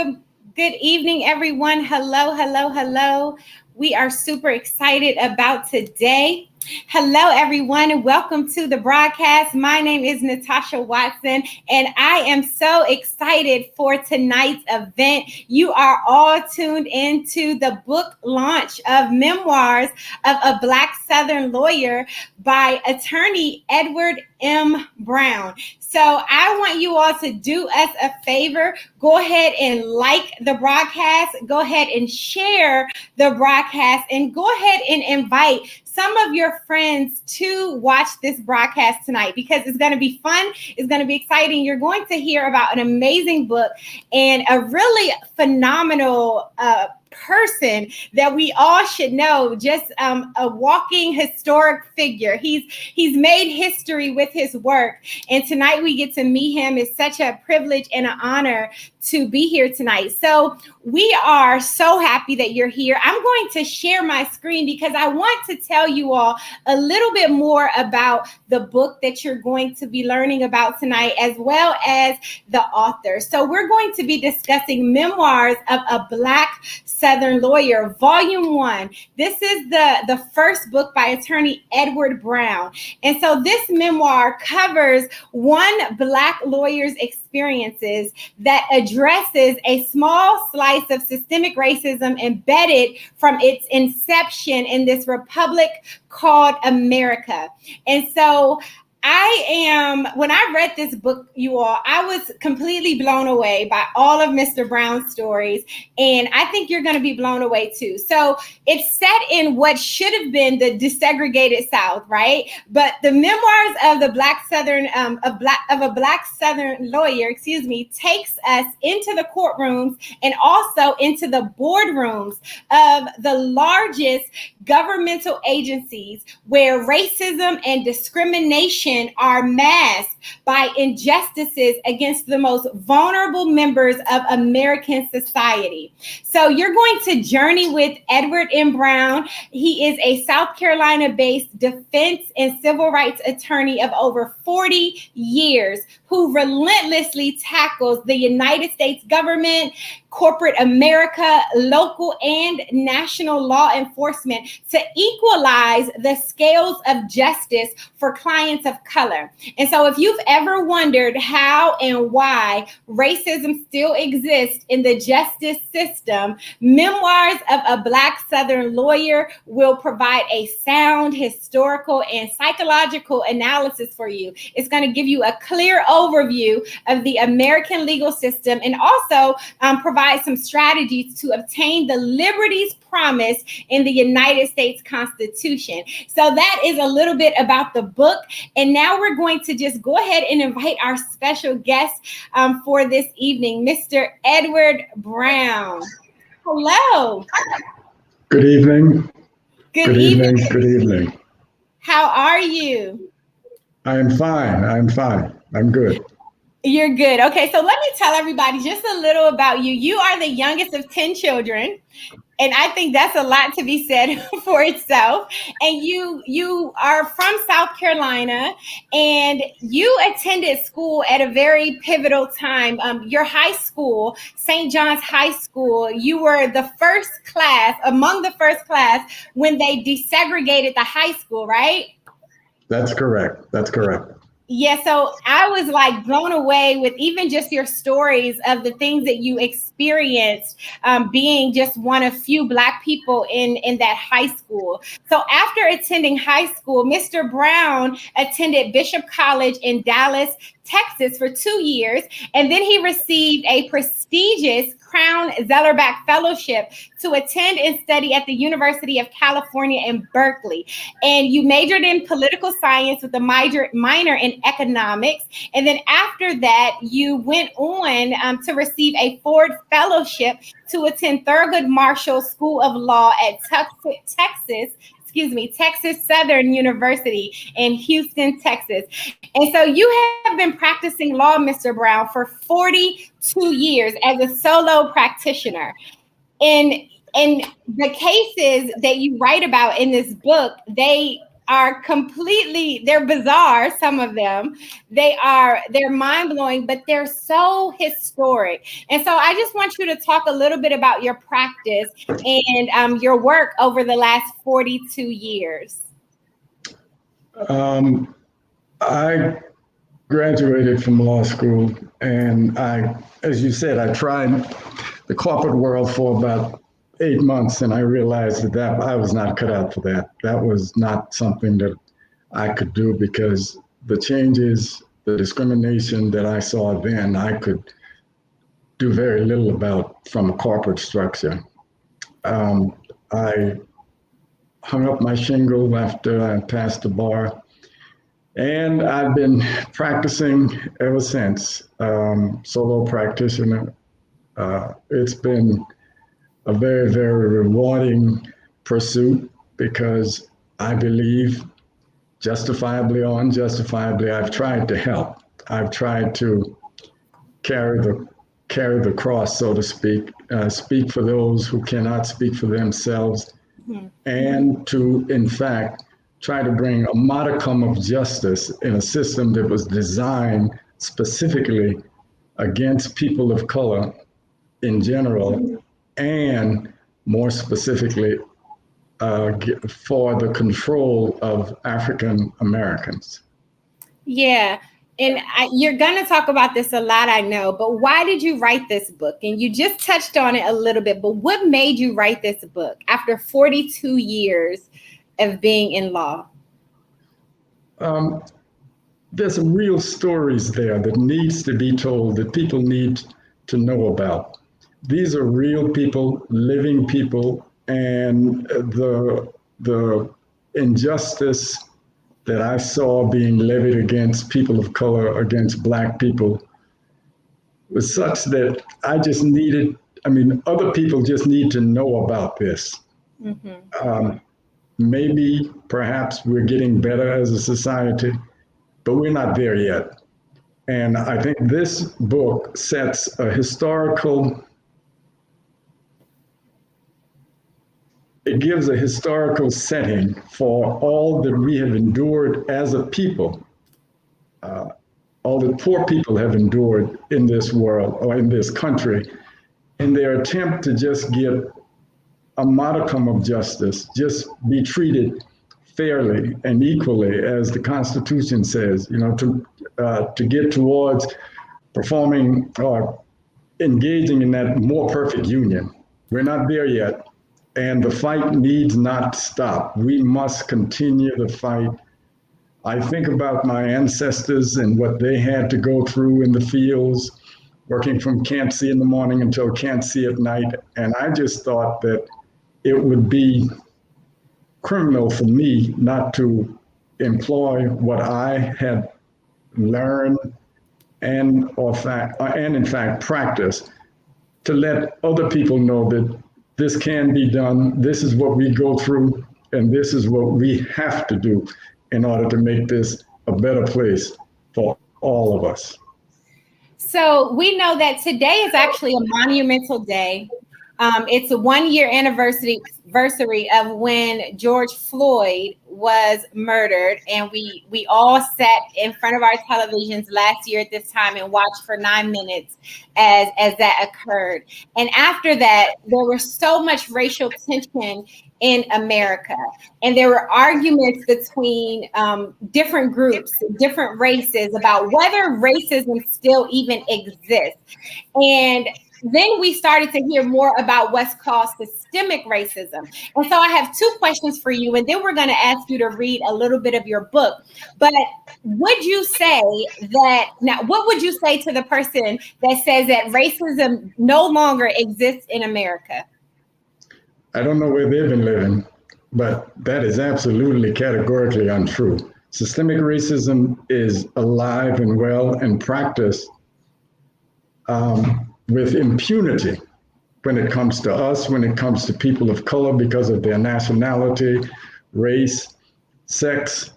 Good evening, everyone. Hello. We are super excited about today. Hello, everyone, and welcome to the broadcast. My name is Natasha Watson, and I am so excited for tonight's event. You are all tuned into the book launch of Memoirs of a Black Southern Lawyer by attorney Edward M. Brown. So I want you all to do us a favor. Go ahead and like the broadcast. Go ahead and share the broadcast, and go ahead and invite some of your friends to watch this broadcast tonight, because it's going to be fun. It's going to be exciting. You're going to hear about an amazing book and a really phenomenal person that we all should know, just a walking historic figure. He's made history with his work, and tonight we get to meet him. It's such a privilege and an honor to be here tonight. So we are so happy that you're here. I'm going to share my screen because I want to tell you all a little bit more about the book that you're going to be learning about tonight, as well as the author. So we're going to be discussing Memoirs of a Black Southern Lawyer, Volume 1. This is the first book by attorney Edward Brown. And so this memoir covers one Black lawyer's experiences that addresses a small slice of systemic racism embedded from its inception in this republic called America. And so when I read this book, you all, I was completely blown away by all of Mr. Brown's stories. And I think you're going to be blown away too. So it's set in what should have been the desegregated South, right? But the memoirs of the Black Southern, of a Black Southern lawyer, takes us into the courtrooms and also into the boardrooms of the largest governmental agencies where racism and discrimination are masked by injustices against the most vulnerable members of American society. So you're going to journey with Edward M. Brown. He is a South Carolina-based defense and civil rights attorney of over 40 years who relentlessly tackles the United States government, corporate America, local and national law enforcement to equalize the scales of justice for clients of color. And so if you've ever wondered how and why racism still exists in the justice system, Memoirs of a Black Southern Lawyer will provide a sound historical and psychological analysis for you. It's going to give you a clear overview of the American legal system, and also provide some strategies to obtain the liberties promised in the United States Constitution. So that is a little bit about the book. And now we're going to just go ahead and invite our special guest for this evening, Mr. Edward Brown. Hello. Good evening. Good evening. Good evening. How are you? I'm fine. I'm good. You're good. Okay, so let me tell everybody just a little about you. You are the youngest of 10 children, and I think that's a lot to be said for itself. And you are from South Carolina, and you attended school at a very pivotal time. Your high school, St. John's High School, you were among the first class when they desegregated the high school, right? That's correct. Yeah, so I was like blown away with even just your stories of the things that you experienced being just one of few Black people in that high school. So after attending high school, Mr. Brown attended Bishop College in Dallas, Texas for 2 years, and then he received a prestigious Crown Zellerbach Fellowship to attend and study at the University of California in Berkeley. And you majored in political science with a minor in economics. And then after that, you went on to receive a Ford Fellowship to attend Thurgood Marshall School of Law at Texas Southern University in Houston, Texas. And so you have been practicing law, Mr. Brown, for 42 years as a solo practitioner. And the cases that you write about in this book, they are completely, they're bizarre, some of them. They're mind-blowing, but they're so historic. And so I just want you to talk a little bit about your practice and your work over the last 42 years. I graduated from law school, and as you said, I tried the corporate world for about 8 months, and I realized that I was not cut out for that. That was not something that I could do, because the changes, the discrimination that I saw then, I could do very little about from a corporate structure. I hung up my shingle after I passed the bar, and I've been practicing ever since. Solo practitioner. It's been a very, very rewarding pursuit, because I believe, justifiably or unjustifiably, I've tried to help. I've tried to carry the cross, so to speak for those who cannot speak for themselves, and to, in fact, try to bring a modicum of justice in a system that was designed specifically against people of color in general, and more specifically for the control of African Americans. Yeah. And you're going to talk about this a lot, I know, but why did you write this book? And you just touched on it a little bit, but what made you write this book after 42 years of being in law? There's some real stories there that needs to be told, that people need to know about. These are real people, living people, and the injustice that I saw being levied against people of color, against Black people, was such that other people just need to know about this. Maybe, perhaps we're getting better as a society, but we're not there yet. And I think this book sets a it gives a historical setting for all that we have endured as a people, all that poor people have endured in this world or in this country, in their attempt to just get a modicum of justice, just be treated fairly and equally, as the Constitution says, to get towards performing or engaging in that more perfect union. We're not there yet. And the fight needs not stop. We must continue the fight. I think about my ancestors and what they had to go through in the fields, working from can't see in the morning until can't see at night. And I just thought that it would be criminal for me not to employ what I had learned and in fact practice, to let other people know that this can be done. This is what we go through, and this is what we have to do in order to make this a better place for all of us. So we know that today is actually a monumental day. It's a 1-year anniversary of when George Floyd was murdered, and we all sat in front of our televisions last year at this time and watched for 9 minutes as that occurred. And after that, there was so much racial tension in America, and there were arguments between different groups, different races, about whether racism still even exists. And then we started to hear more about what's called systemic racism. And so I have 2 questions for you, and then we're going to ask you to read a little bit of your book. But would you say what would you say to the person that says that racism no longer exists in America? I don't know where they've been living, but that is absolutely categorically untrue. Systemic racism is alive and well and practiced with impunity when it comes to us, when it comes to people of color, because of their nationality, race, sex,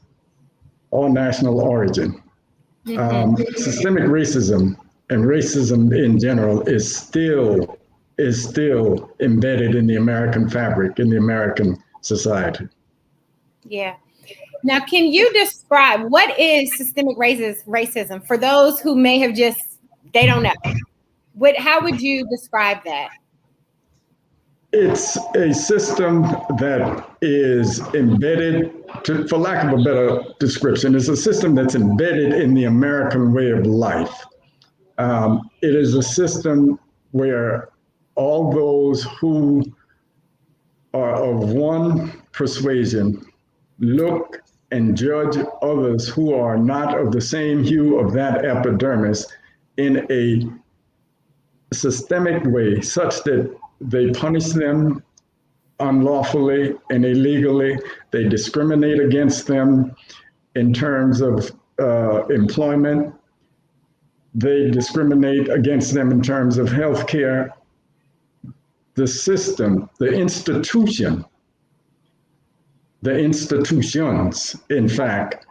or national origin. Systemic racism and racism in general is still embedded in the American fabric, in the American society. Yeah. Now, can you describe what is systemic racism for those who may have they don't know? How would you describe that? It's a system that is embedded, for lack of a better description, it's a system that's embedded in the American way of life. It is a system where all those who are of one persuasion look and judge others who are not of the same hue of that epidermis in a systemic way, such that they punish them unlawfully and illegally. They discriminate against them in terms of employment. They discriminate against them in terms of health care. The system, the institution, the institutions, in fact,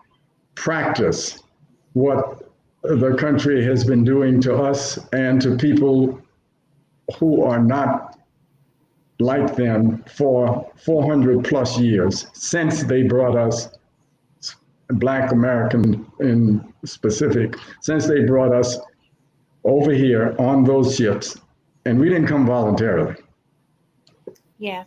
practice what the country has been doing to us and to people who are not like them for 400 plus years, since they brought us, Black American in specific, since they brought us over here on those ships, and we didn't come voluntarily. Yeah.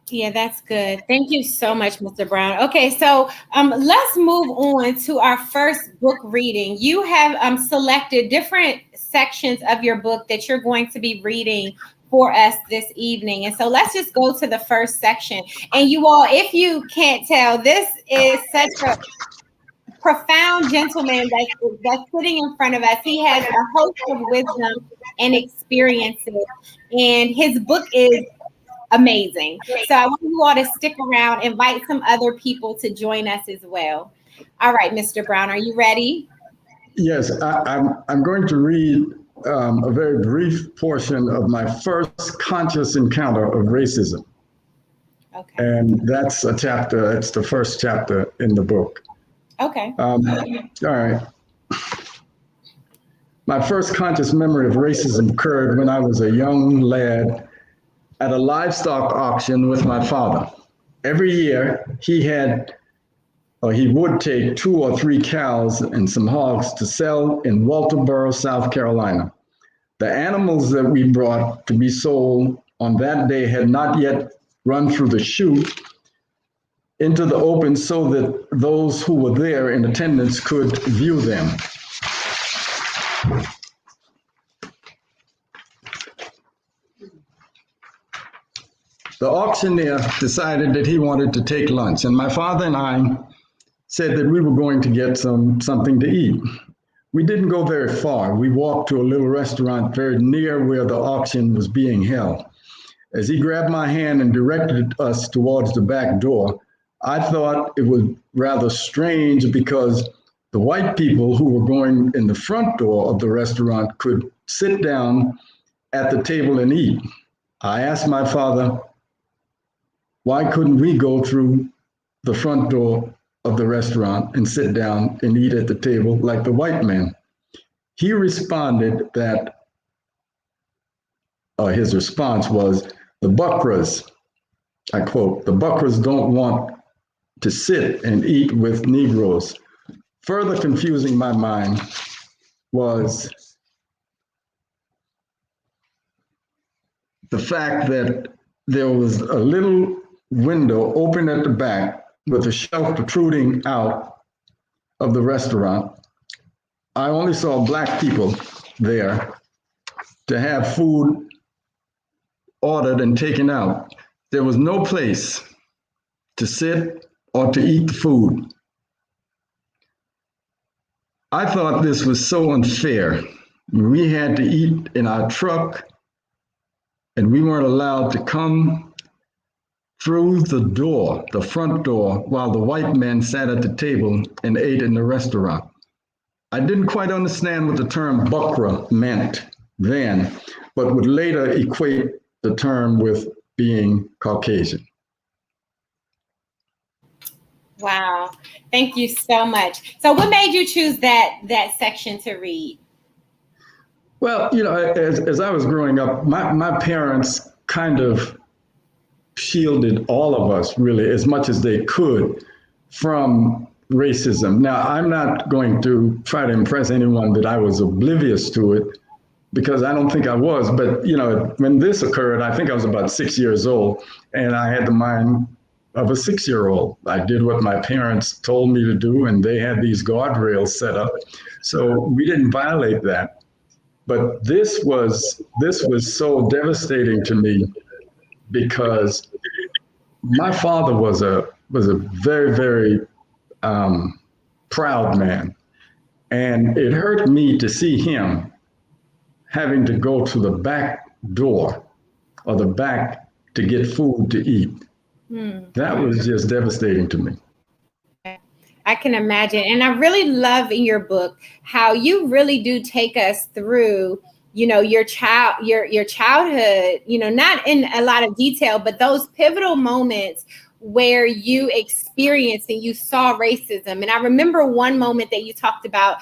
Yeah, that's good. Thank you so much, Mr. Brown. Okay, so let's move on to our first book reading. You have selected different sections of your book that you're going to be reading for us this evening. And so let's just go to the first section. And you all, if you can't tell, this is such a profound gentleman that's sitting in front of us. He has a host of wisdom and experiences, and his book is amazing. So I want you all to stick around, invite some other people to join us as well. All right, Mr. Brown, are you ready? Yes, I'm going to read a very brief portion of my first conscious encounter of racism. Okay. And that's a chapter, it's the first chapter in the book. Okay. All right. My first conscious memory of racism occurred when I was a young lad at a livestock auction with my father. Every year he would take 2 or 3 cows and some hogs to sell in Walterboro, South Carolina. The animals that we brought to be sold on that day had not yet run through the chute into the open so that those who were there in attendance could view them. The auctioneer decided that he wanted to take lunch, and my father and I said that we were going to get something to eat. We didn't go very far. We walked to a little restaurant very near where the auction was being held. As he grabbed my hand and directed us towards the back door, I thought it was rather strange because the white people who were going in the front door of the restaurant could sit down at the table and eat. I asked my father, why couldn't we go through the front door of the restaurant and sit down and eat at the table like the white man? He responded that, his response was, the Buckras, I quote, the Buckras don't want to sit and eat with Negroes. Further confusing my mind was the fact that there was a little window open at the back with a shelf protruding out of the restaurant. I only saw Black people there to have food ordered and taken out. There was no place to sit or to eat the food. I thought this was so unfair. We had to eat in our truck and we weren't allowed to come through the door, the front door, while the white men sat at the table and ate in the restaurant. I didn't quite understand what the term Buckra meant then, but would later equate the term with being Caucasian. Wow, thank you so much. So what made you choose that section to read? Well, you know, as I was growing up, my parents kind of shielded all of us really as much as they could from racism. Now, I'm not going to try to impress anyone that I was oblivious to it, because I don't think I was. But, when this occurred, I think I was about 6 years old, and I had the mind of a 6-year-old. I did what my parents told me to do, and they had these guardrails set up. So we didn't violate that. But this was so devastating to me, because my father was a very, very proud man, and it hurt me to see him having to go to the back door or the back to get food to eat. That was just devastating to me. I can imagine. And I really love in your book how you really do take us through, your childhood, not in a lot of detail, but those pivotal moments where you experienced and you saw racism. And I remember one moment that you talked about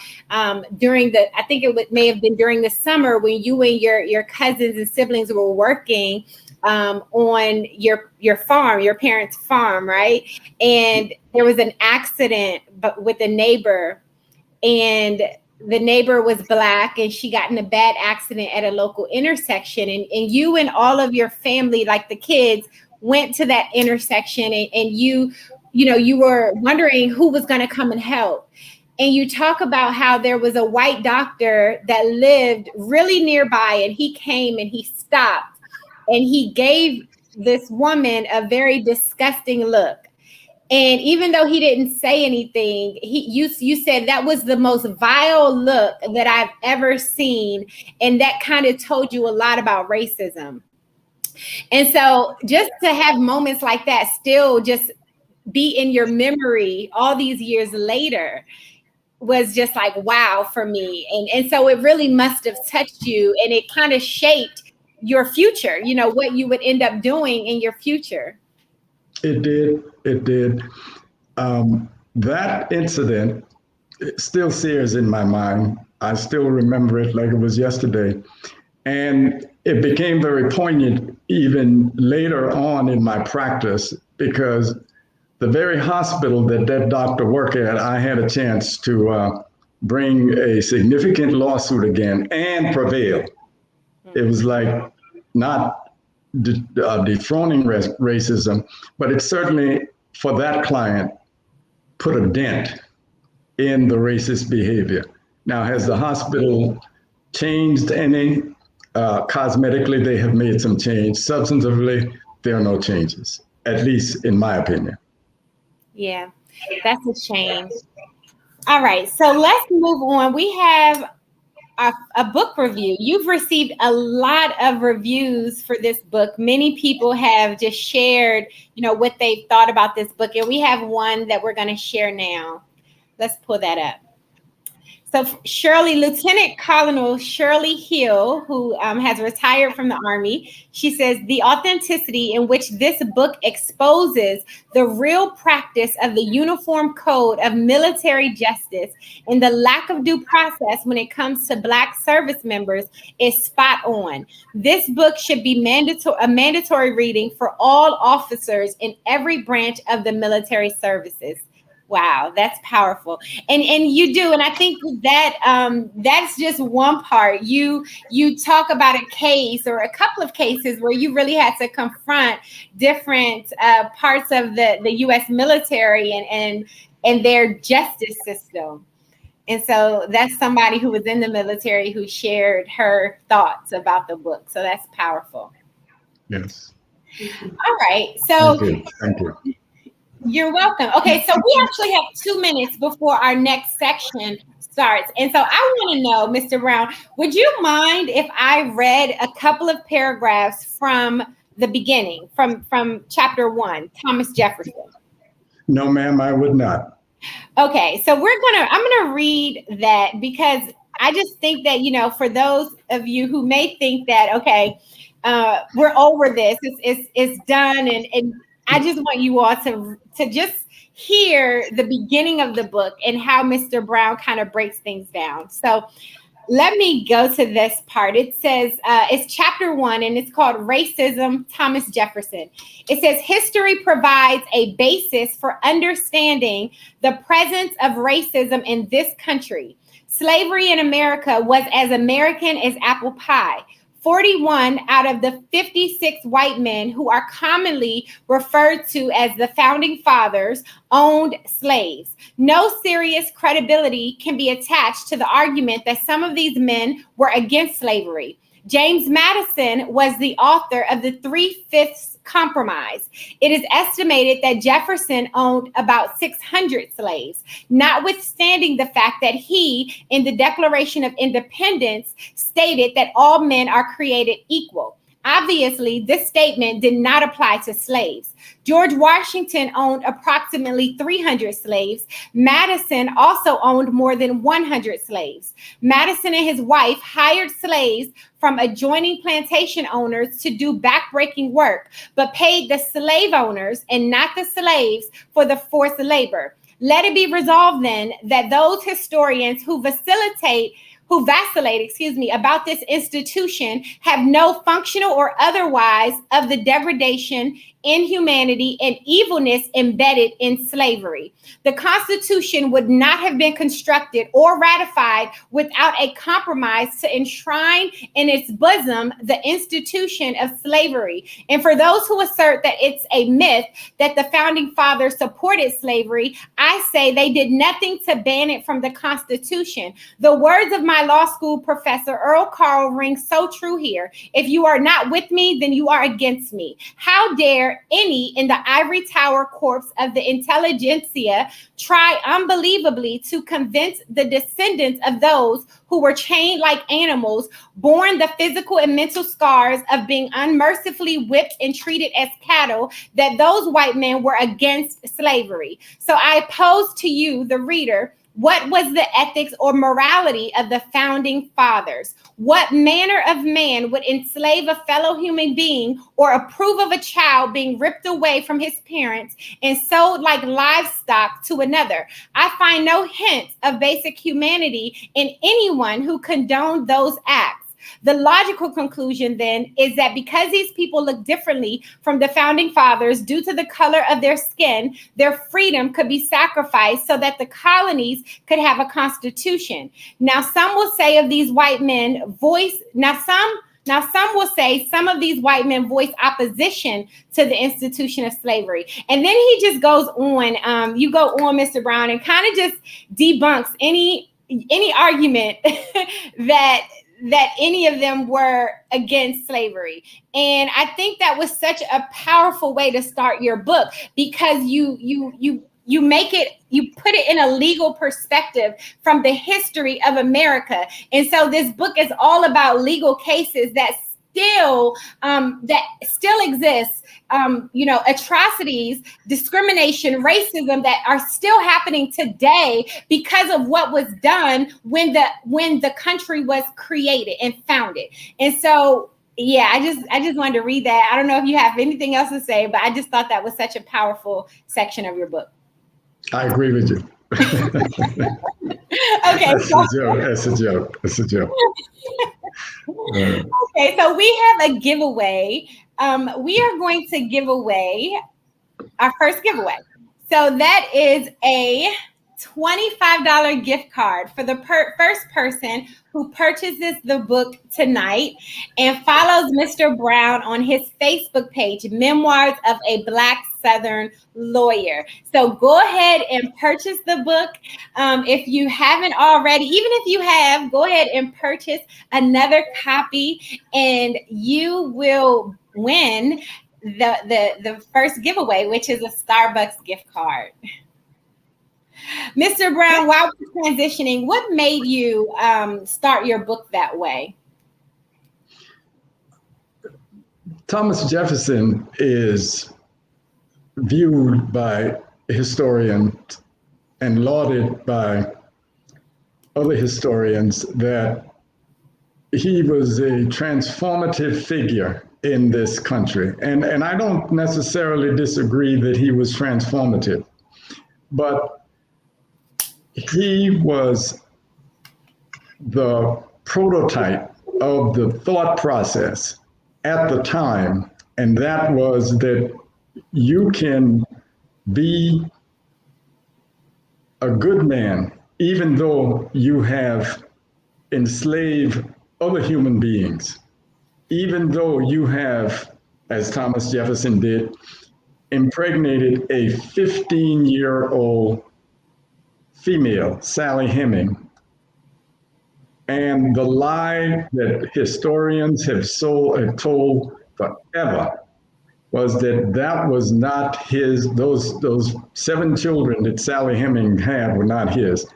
during I think may have been during the summer, when you and your cousins and siblings were working on your farm, your parents' farm, right? And there was an accident with a neighbor, and the neighbor was Black, and she got in a bad accident at a local intersection. And you and all of your family, like the kids, went to that intersection, and you were wondering who was going to come and help. And you talk about how there was a white doctor that lived really nearby, and he came and he stopped, and he gave this woman a very disgusting look. And even though he didn't say anything, you said that was the most vile look that I've ever seen. And that kind of told you a lot about racism. And so just to have moments like that still just be in your memory all these years later was just like, wow, for me. And so it really must have touched you, and it kind of shaped your future, what you would end up doing in your future. It did. That incident still sears in my mind. I still remember it like it was yesterday. And it became very poignant even later on in my practice, because the very hospital that doctor worked at, I had a chance to bring a significant lawsuit again and prevail. It was like not dethroning racism, but it certainly, for that client, put a dent in the racist behavior. Now, has the hospital changed any? Cosmetically, they have made some change. Substantively, there are no changes, at least in my opinion. Yeah, that's a shame. All right, so let's move on. We have a book review. You've received a lot of reviews for this book. Many people have just shared, what they thought about this book. And we have one that we're going to share now. Let's pull that up. So Lieutenant Colonel Shirley Hill, who has retired from the Army, she says, the authenticity in which this book exposes the real practice of the Uniform Code of Military Justice and the lack of due process when it comes to Black service members is spot on. This book should be a mandatory reading for all officers in every branch of the military services. Wow, that's powerful. And you do. And I think that that's just one part. You talk about a case or a couple of cases where you really had to confront different parts of the U.S. military and their justice system. And so that's somebody who was in the military who shared her thoughts about the book. So that's powerful. Yes. All right. So Thank you. You're welcome. Okay, so we actually have 2 minutes before our next section starts. And so I want to know, Mr. Brown, would you mind if I read a couple of paragraphs from the beginning, from chapter 1, Thomas Jefferson? No, ma'am, I would not. Okay, so I'm gonna read that, because I just think that, for those of you who may think that, okay, we're over this, it's done, and I just want you all to just hear the beginning of the book and how Mr. Brown kind of breaks things down. So let me go to this part. It says, it's chapter 1, and it's called Racism, Thomas Jefferson. It says, history provides a basis for understanding the presence of racism in this country. Slavery in America was as American as apple pie. 41 out of the 56 white men who are commonly referred to as the founding fathers owned slaves. No serious credibility can be attached to the argument that some of these men were against slavery. James Madison was the author of the 3/5 Compromise. It is estimated that Jefferson owned about 600 slaves, notwithstanding the fact that he, in the Declaration of Independence, stated that all men are created equal. Obviously, this statement did not apply to slaves. George Washington owned approximately 300 slaves. Madison also owned more than 100 slaves. Madison and his wife hired slaves from adjoining plantation owners to do backbreaking work, but paid the slave owners and not the slaves for the forced labor. Let it be resolved then that those historians who vacillate about this institution have no functional or otherwise of the degradation, inhumanity, and evilness embedded in slavery. The Constitution would not have been constructed or ratified without a compromise to enshrine in its bosom the institution of slavery. And for those who assert that it's a myth that the founding fathers supported slavery, I say they did nothing to ban it from the Constitution. The words of my law school professor, Earl Carl, ring so true here. If you are not with me, then you are against me. How dare any in the ivory tower corpse of the intelligentsia try unbelievably to convince the descendants of those who were chained like animals, borne the physical and mental scars of being unmercifully whipped and treated as cattle, that those white men were against slavery. So I pose to you, the reader, what was the ethics or morality of the founding fathers? What manner of man would enslave a fellow human being or approve of a child being ripped away from his parents and sold like livestock to another? I find no hint of basic humanity in anyone who condoned those acts. The logical conclusion then is that because these people look differently from the founding fathers due to the color of their skin, their freedom could be sacrificed so that the colonies could have a constitution. Now, some will say of these white men some will say some of these white men voice opposition to the institution of slavery. And then he just goes on, you go on, Mr. Brown, and kind of just debunks any argument that any of them were against slavery. And I think that was such a powerful way to start your book, because you put it in a legal perspective from the history of America. And so this book is all about legal cases that still exists, atrocities, discrimination, racism that are still happening today because of what was done when the country was created and founded. And so, yeah, I just wanted to read that. I don't know if you have anything else to say, but I just thought that was such a powerful section of your book. I agree with you. Okay. That's a joke. Okay, so we have a giveaway. We are going to give away our first giveaway. So that is a $25 gift card for the first person who purchases the book tonight and follows Mr. Brown on his Facebook page, Memoirs of a Black Southern Lawyer. So go ahead and purchase the book. If you haven't already, even if you have, go ahead and purchase another copy and you will win the first giveaway, which is a Starbucks gift card. Mr. Brown, while we're transitioning, what made you start your book that way? Thomas Jefferson is viewed by historians and lauded by other historians that he was a transformative figure in this country. And I don't necessarily disagree that he was transformative, but he was the prototype of the thought process at the time, and that was that you can be a good man even though you have enslaved other human beings, even though you have, as Thomas Jefferson did, impregnated a 15-year-old female, Sally Heming. And the lie that historians have told forever was that that was not his, those 7 children that Sally Heming had were not his.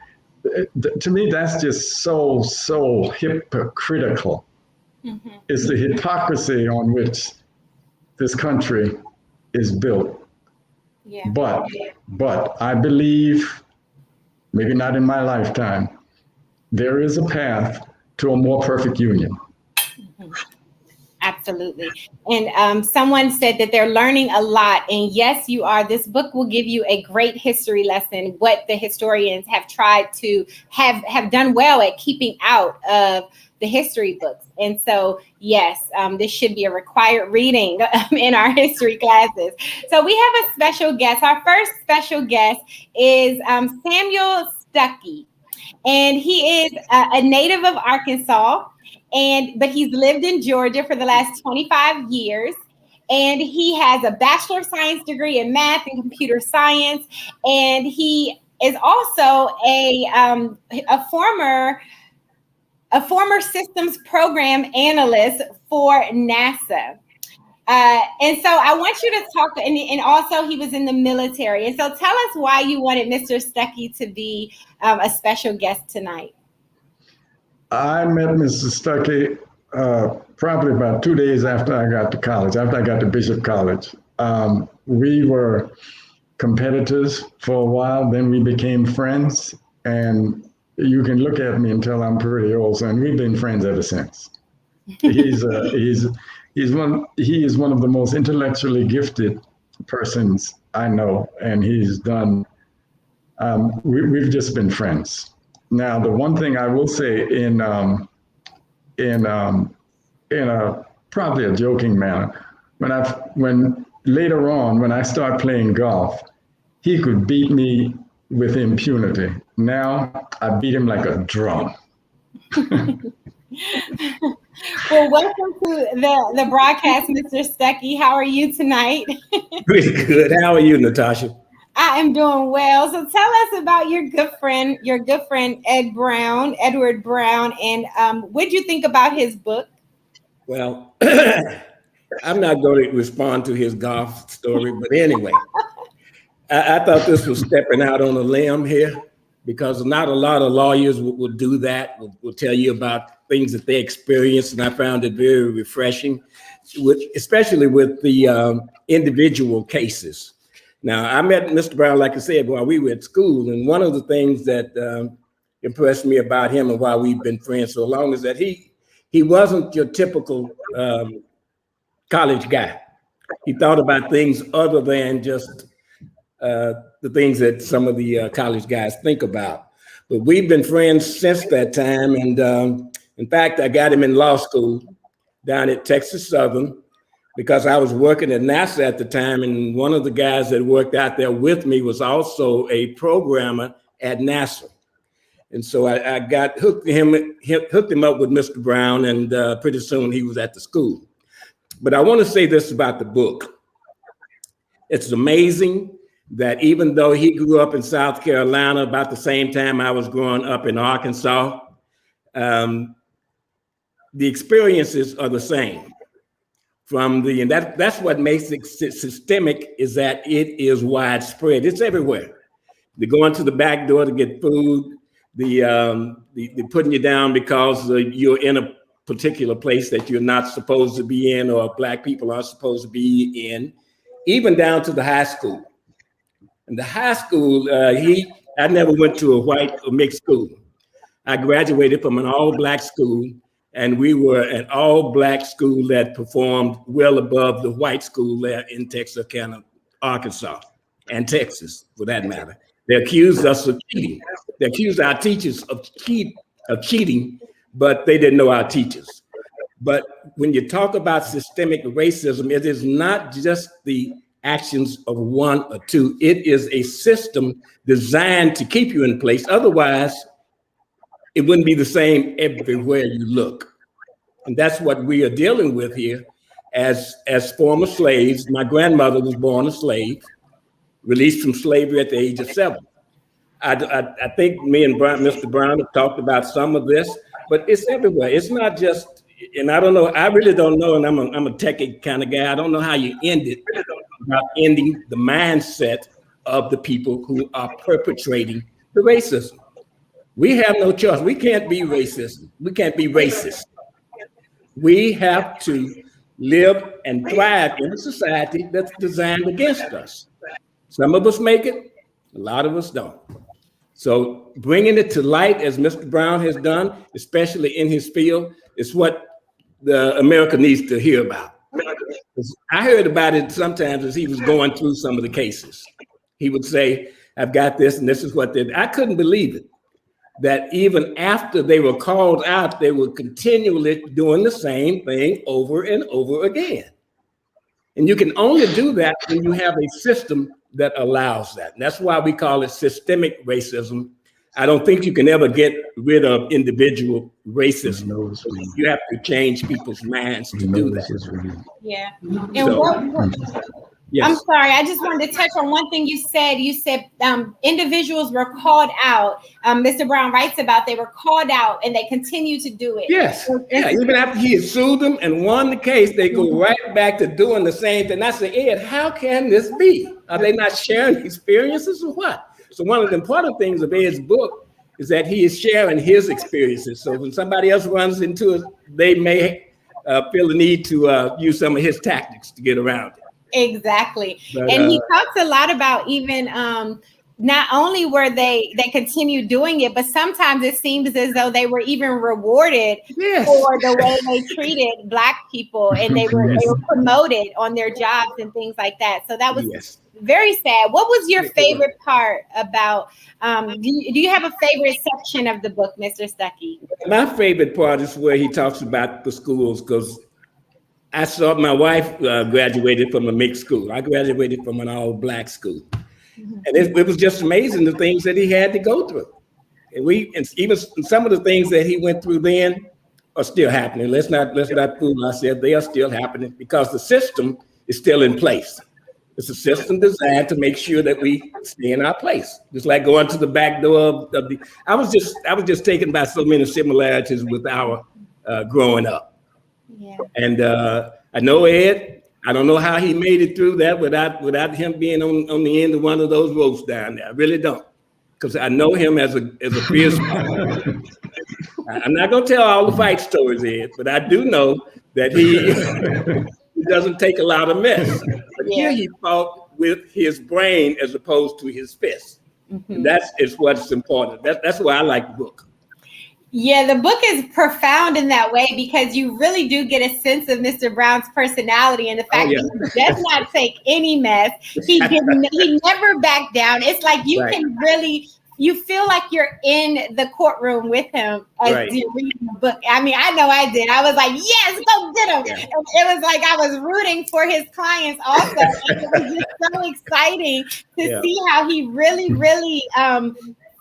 To me, that's just so hypocritical. Mm-hmm. It's the hypocrisy on which this country is built. Yeah. But I believe, maybe not in my lifetime, there is a path to a more perfect union. Mm-hmm. Absolutely. And someone said that they're learning a lot. And yes, you are. This book will give you a great history lesson, what the historians have tried to have done well at keeping out of the history books. And so, yes, this should be a required reading in our history classes. So we have a special guest. Our first special guest is Samuel Stuckey. And he is a native of Arkansas, but he's lived in Georgia for the last 25 years. And he has a Bachelor of Science degree in math and computer science. And he is also a former systems program analyst for NASA. And so I want you to talk, and also he was in the military. And so tell us why you wanted Mr. Stuckey to be a special guest tonight. I met Mr. Stuckey probably about 2 days after I got to college, after I got to Bishop College. We were competitors for a while, then we became friends, and you can look at me and tell I'm pretty old, and we've been friends ever since. He is one of the most intellectually gifted persons I know, and he's done. We've just been friends. Now, the one thing I will say in a probably a joking manner, when later on when I start playing golf, he could beat me with impunity. Now I beat him like a drum. Well, welcome to the broadcast, Mr. Stuckey. How are you tonight? Pretty good. How are you, Natasha? I am doing well. So tell us about your good friend Edward Brown, and what did you think about his book? Well, I'm not going to respond to his golf story, but anyway, I thought this was stepping out on a limb here, because not a lot of lawyers will do that, will tell you about things that they experienced, and I found it very refreshing, especially with the individual cases. Now, I met Mr. Brown, like I said, while we were at school, and one of the things that impressed me about him and why we've been friends so long is that he wasn't your typical college guy. He thought about things other than just the things that some of the college guys think about. But we've been friends since that time, and in fact, I got him in law school down at Texas Southern, because I was working at NASA at the time, and one of the guys that worked out there with me was also a programmer at NASA. And so I got hooked him up with Mr. Brown, and pretty soon he was at the school. But I want to say this about the book. It's amazing that even though he grew up in South Carolina about the same time I was growing up in Arkansas, the experiences are the same. And that's what makes it systemic, is that it is widespread. It's everywhere. They're going to the back door to get food. They're putting you down because you're in a particular place that you're not supposed to be in, or Black people aren't supposed to be in, even down to the high school. And the high school, I never went to a white or mixed school. I graduated from an all-Black school, and we were an all-Black school that performed well above the white school there in Texarkana, Arkansas, and Texas, for that matter. They accused us of cheating. They accused our teachers of cheating but they didn't know our teachers. But when you talk about systemic racism, it is not just the actions of one or two. It is a system designed to keep you in place. Otherwise, it wouldn't be the same everywhere you look. And that's what we are dealing with here as former slaves. My grandmother was born a slave, released from slavery at the age of 7. I think me and Mr. Brown have talked about some of this, but it's everywhere. It's not just, and I don't know, I really don't know, and I'm a techie kind of guy. I don't know how you end it about ending the mindset of the people who are perpetrating the racism. We have no choice. We can't be racist. We can't be racist. We have to live and thrive in a society that's designed against us. Some of us make it, a lot of us don't. So bringing it to light, as Mr. Brown has done, especially in his field, is what the America needs to hear about. I heard about it sometimes as he was going through some of the cases. He would say, I've got this and this is what they. I couldn't believe it, that even after they were called out, they were continually doing the same thing over and over again. And you can only do that when you have a system that allows that. And that's why we call it systemic racism. I don't think you can ever get rid of individual racism. You have to change people's minds to do that. Yeah. And yes. I'm sorry, I just wanted to touch on one thing you said. You said individuals were called out. Mr. Brown writes about they were called out and they continue to do it. Yes. Yeah. Even after he had sued them and won the case, they go right back to doing the same thing. I said, Ed, how can this be? Are they not sharing experiences or what? So one of the important things of Ed's book is that he is sharing his experiences. So when somebody else runs into it, they may feel the need to use some of his tactics to get around it. Exactly. But, and he talks a lot about even not only were they continued doing it, but sometimes it seems as though they were even rewarded for the way they treated Black people, and they were promoted on their jobs and things like that. So that was very sad. What was your favorite part about, do you have a favorite section of the book, Mr. Stuckey? My favorite part is where he talks about the schools, because I saw my wife graduated from a mixed school. I graduated from an all-Black school. And it was just amazing the things that he had to go through. And even some of the things that he went through then are still happening. Let's not fool ourselves. They are still happening because the system is still in place. It's a system designed to make sure that we stay in our place. Just like going to the back door of the. I was just taken by so many similarities with our growing up. Yeah. And I know Ed. I don't know how he made it through that without him being on the end of one of those ropes down there. I really don't, because I know him as a fierce fighter. I'm not going to tell all the fight stories, Ed, but I do know that he doesn't take a lot of mess. But here he fought with his brain as opposed to his fist. And that is what's important. That's why I like the book. Yeah, the book is profound in that way because you really do get a sense of Mr. Brown's personality and the fact that he does not take any mess. He never backed down. It's like you feel like you're in the courtroom with him as you read the book. I mean, I know I did. I was like, yes, go get him. Yeah. And it was like I was rooting for his clients also. And it was just so exciting to see how he really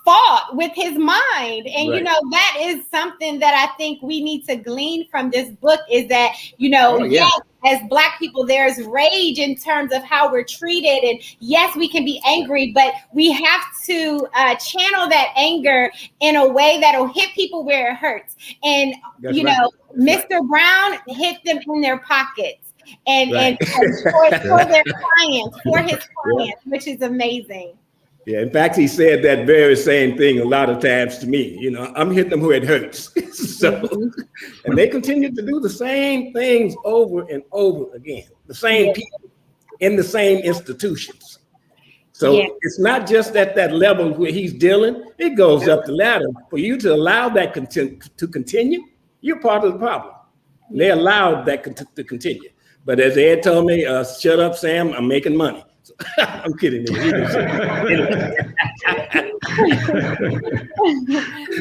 fought with his mind. And that is something that I think we need to glean from this book is that yes, as Black people there's rage in terms of how we're treated, and yes, we can be angry, but we have to channel that anger in a way that'll hit people where it hurts. And Mr. Brown hit them in their pockets and for their clients, for his clients, which is amazing. Yeah, in fact, he said that very same thing a lot of times to me. I'm hitting them where it hurts. And they continue to do the same things over and over again. The same people in the same institutions. So it's not just at that level where he's dealing. It goes up the ladder. For you to allow that to continue, you're part of the problem. They allowed that to continue. But as Ed told me, shut up, Sam, I'm making money. I'm kidding.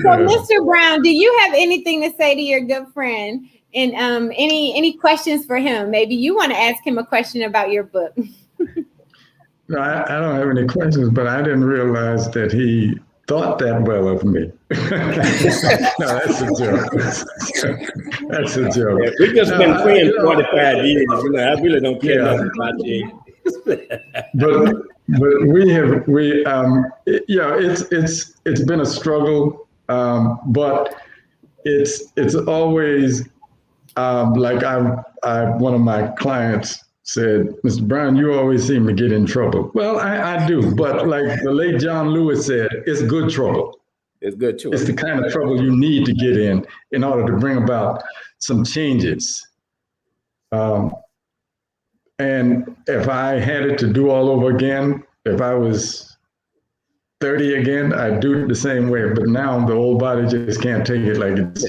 Mr. Brown, do you have anything to say to your good friend? And any questions for him? Maybe you want to ask him a question about your book. No, I don't have any questions, but I didn't realize that he thought that well of me. No, that's a joke. That's a joke. Yeah, we've just been friends 45 years. I really don't care nothing about you. but it's been a struggle, but it's always like one of my clients said, Mr. Brown, you always seem to get in trouble. Well, I do, but like the late John Lewis said, it's good trouble. It's good trouble. It's the kind of trouble you need to get in order to bring about some changes. And if I had it to do all over again, if I was 30 again, I'd do it the same way. But now the old body just can't take it like it's.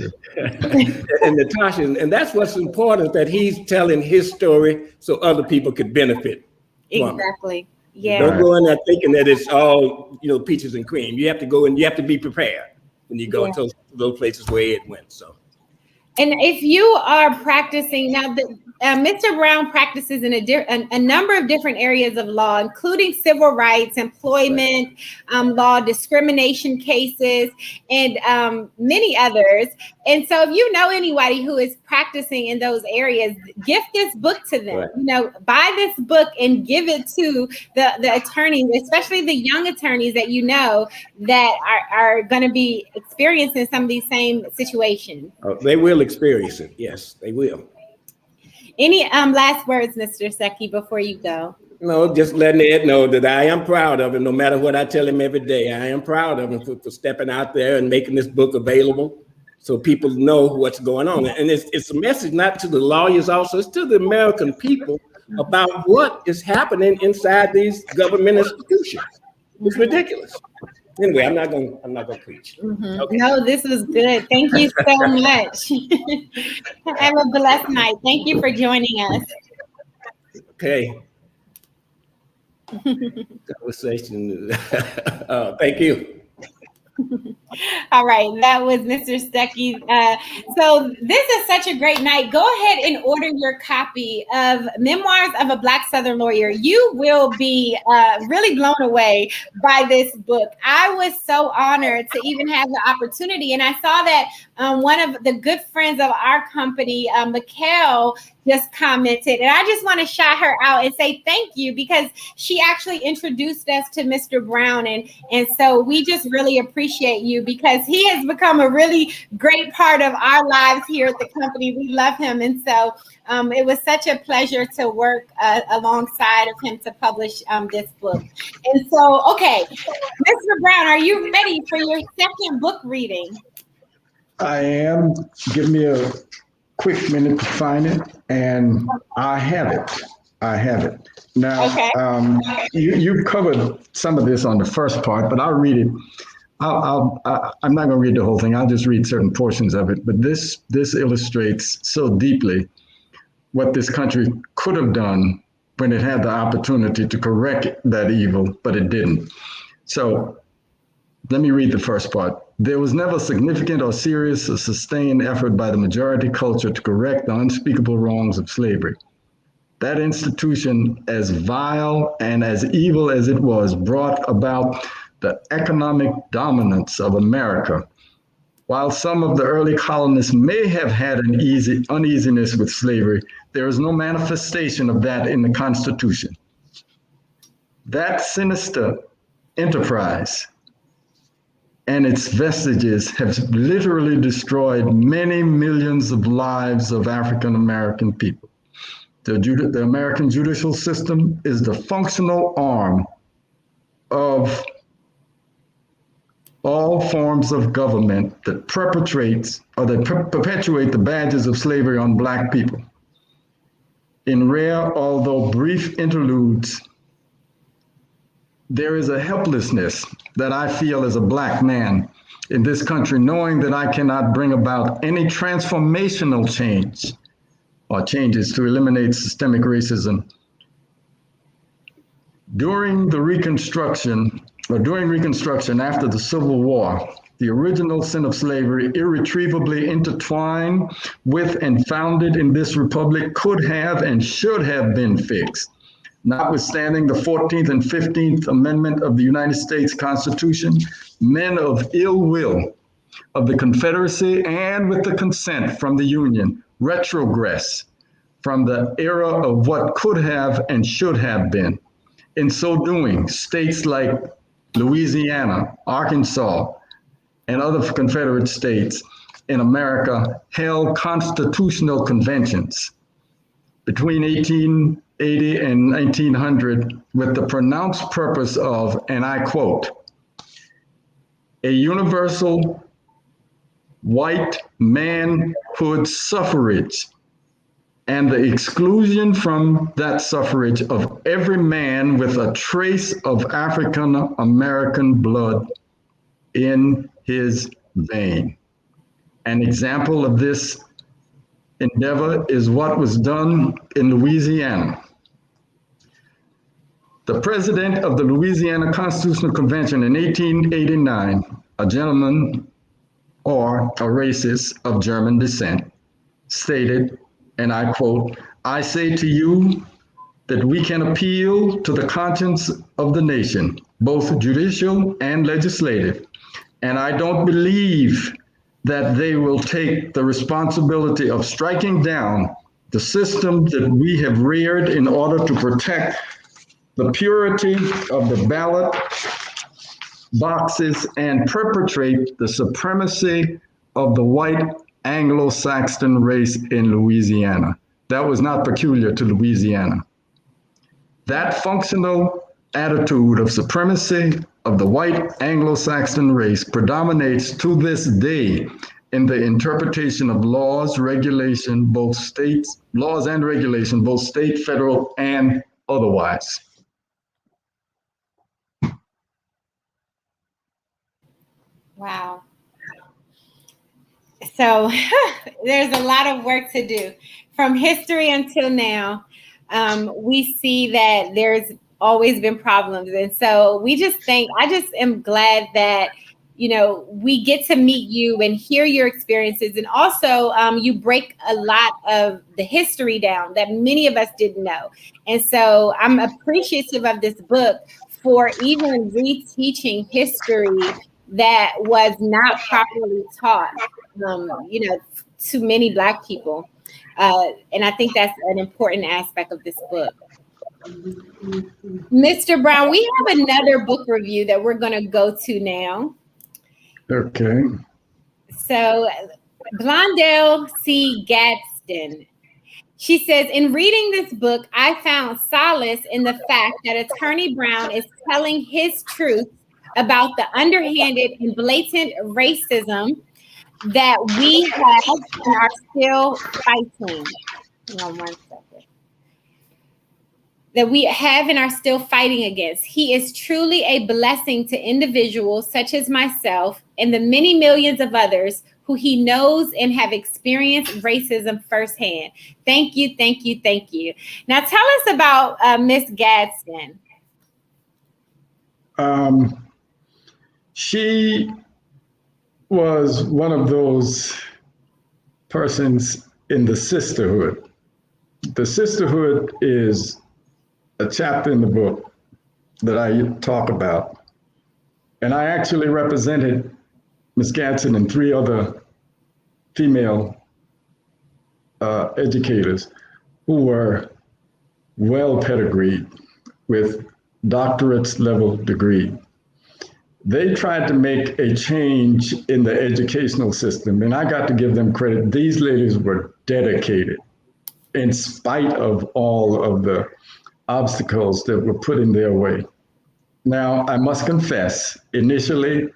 And Natasha, and that's what's important, that he's telling his story so other people could benefit. Exactly. Yeah. Don't go in there thinking that it's all, peaches and cream. You have to go and you have to be prepared when you go to those places where it went. So. And if you are practicing now, Mr. Brown practices in a number of different areas of law, including civil rights, employment law, discrimination cases, and many others. And so if you know anybody who is practicing in those areas, gift this book to them. Right. Buy this book and give it to the attorneys, especially the young attorneys that that are going to be experiencing some of these same situations. Oh, they will experience it. Yes, they will. Any last words, Mr. Stuckey, before you go? No, just letting Ed know that I am proud of him. No matter what I tell him every day, I am proud of him for stepping out there and making this book available so people know what's going on. And it's a message not to the lawyers also, it's to the American people about what is happening inside these government institutions. It's ridiculous. Anyway, I'm not gonna preach. Mm-hmm. Okay. No, this was good. Thank you so much. Have a blessed night. Thank you for joining us. Okay. Conversation. Thank you. All right, that was Mr. Stuckey. So this is such a great night. Go ahead and order your copy of Memoirs of a Black Southern Lawyer. You will be really blown away by this book. I was so honored to even have the opportunity. And I saw that one of the good friends of our company, Mikhail, just commented, and I just want to shout her out and say thank you, because she actually introduced us to Mr. Brown, and so we just really appreciate you, because he has become a really great part of our lives here at the company. We love him, and so it was such a pleasure to work alongside of him to publish this book. And so, okay, Mr. Brown, are you ready for your second book reading? I am. Give me a quick minute to find it, and I have it. Now, okay. You've covered some of this on the first part, but I'll read it. I'm not going to read the whole thing. I'll just read certain portions of it. But this illustrates so deeply what this country could have done when it had the opportunity to correct that evil, but it didn't. So let me read the first part. There was never significant or serious or sustained effort by the majority culture to correct the unspeakable wrongs of slavery. That institution, as vile and as evil as it was, brought about the economic dominance of America. While some of the early colonists may have had an uneasiness with slavery, there is no manifestation of that in the Constitution. That sinister enterprise and its vestiges have literally destroyed many millions of lives of African American people. The American judicial system is the functional arm of all forms of government that perpetuate the badges of slavery on Black people. In rare, although brief interludes, there is a helplessness that I feel as a Black man in this country, knowing that I cannot bring about any transformational change or changes to eliminate systemic racism. During Reconstruction after the Civil War, the original sin of slavery, irretrievably intertwined with and founded in this republic, could have and should have been fixed. Notwithstanding the 14th and 15th Amendment of the United States Constitution, men of ill will of the Confederacy and with the consent from the Union retrogress from the era of what could have and should have been. In so doing, states like Louisiana, Arkansas, and other Confederate states in America held constitutional conventions between 1880 and 1900 with the pronounced purpose of, and I quote, a universal white manhood suffrage and the exclusion from that suffrage of every man with a trace of African American blood in his vein. An example of this endeavor is what was done in Louisiana. The president of the Louisiana Constitutional Convention in 1889, a gentleman or a racist of German descent, stated, and I quote, I say to you that we can appeal to the conscience of the nation, both judicial and legislative, and I don't believe that they will take the responsibility of striking down the system that we have reared in order to protect the purity of the ballot boxes and perpetrate the supremacy of the white Anglo-Saxon race in Louisiana. That was not peculiar to Louisiana. That functional attitude of supremacy of the white Anglo-Saxon race predominates to this day in the interpretation of laws, regulation, both states, laws and regulation, both state, federal, and otherwise. Wow. So there's a lot of work to do. From history until now, we see that there's always been problems. And so I just am glad that, we get to meet you and hear your experiences. And also you break a lot of the history down that many of us didn't know. And so I'm appreciative of this book for even reteaching history that was not properly taught, to many Black people. And I think that's an important aspect of this book. Mr. Brown, we have another book review that we're going to go to now. Okay. So Blondell C. Gadsden. She says, in reading this book, I found solace in the fact that Attorney Brown is telling his truth about the underhanded and blatant racism that we have and are still fighting. Hang on one second. That we have and are still fighting against. He is truly a blessing to individuals such as myself and the many millions of others who he knows and have experienced racism firsthand. Thank you, thank you, thank you. Now tell us about Miss Gadsden. She was one of those persons in the sisterhood. The sisterhood is a chapter in the book that I talk about. And I actually represented Ms. Gadsden and three other female educators who were well pedigreed with doctorate level degree. They tried to make a change in the educational system, and I got to give them credit. These ladies were dedicated in spite of all of the obstacles that were put in their way. Now, I must confess, initially,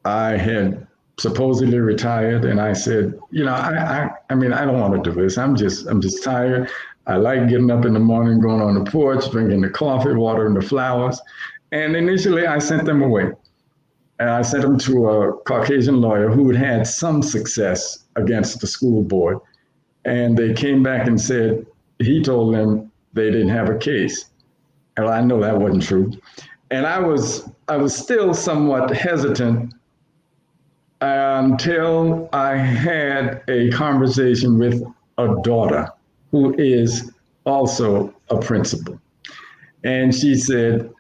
I had supposedly retired, and I said, I don't want to do this. I'm just tired. I like getting up in the morning, going on the porch, drinking the coffee, watering the flowers. And initially, I sent them away. And I sent them to a Caucasian lawyer who had had some success against the school board. And they came back and said, he told them they didn't have a case. And I know that wasn't true. And I was still somewhat hesitant until I had a conversation with a daughter who is also a principal. And she said,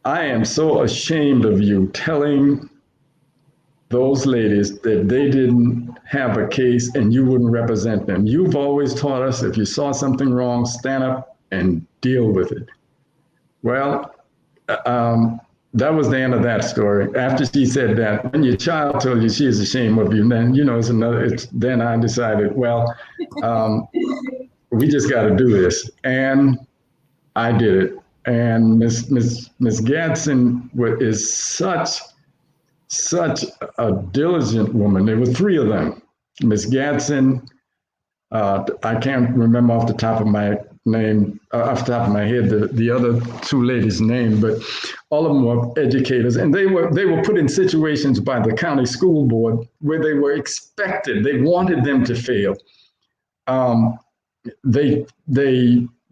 I am so ashamed of you telling those ladies that they didn't have a case and you wouldn't represent them. You've always taught us if you saw something wrong, stand up and deal with it. Well, that was the end of that story. After she said that, when your child told you she is ashamed of you, then, then I decided, well, we just got to do this. And I did it. And Miss Gadsden is such a diligent woman. There were three of them. Miss Gadsden, I can't remember off the top of my head the other two ladies' name, but all of them were educators, and they were put in situations by the county school board where they were expected. They wanted them to fail.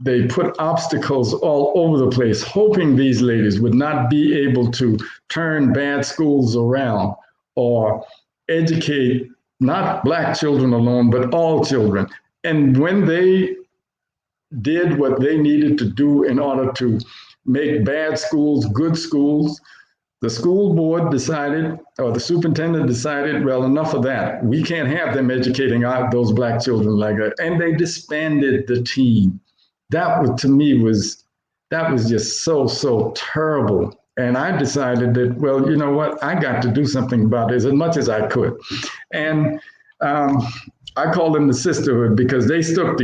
They put obstacles all over the place, hoping these ladies would not be able to turn bad schools around or educate not Black children alone, but all children. And when they did what they needed to do in order to make bad schools good schools, the school board decided, or the superintendent decided, well, enough of that. We can't have them educating those Black children like that. And they disbanded the team. That to me was just so terrible. And I decided that, well, you know what? I got to do something about this as much as I could. And I call them the sisterhood because they stuck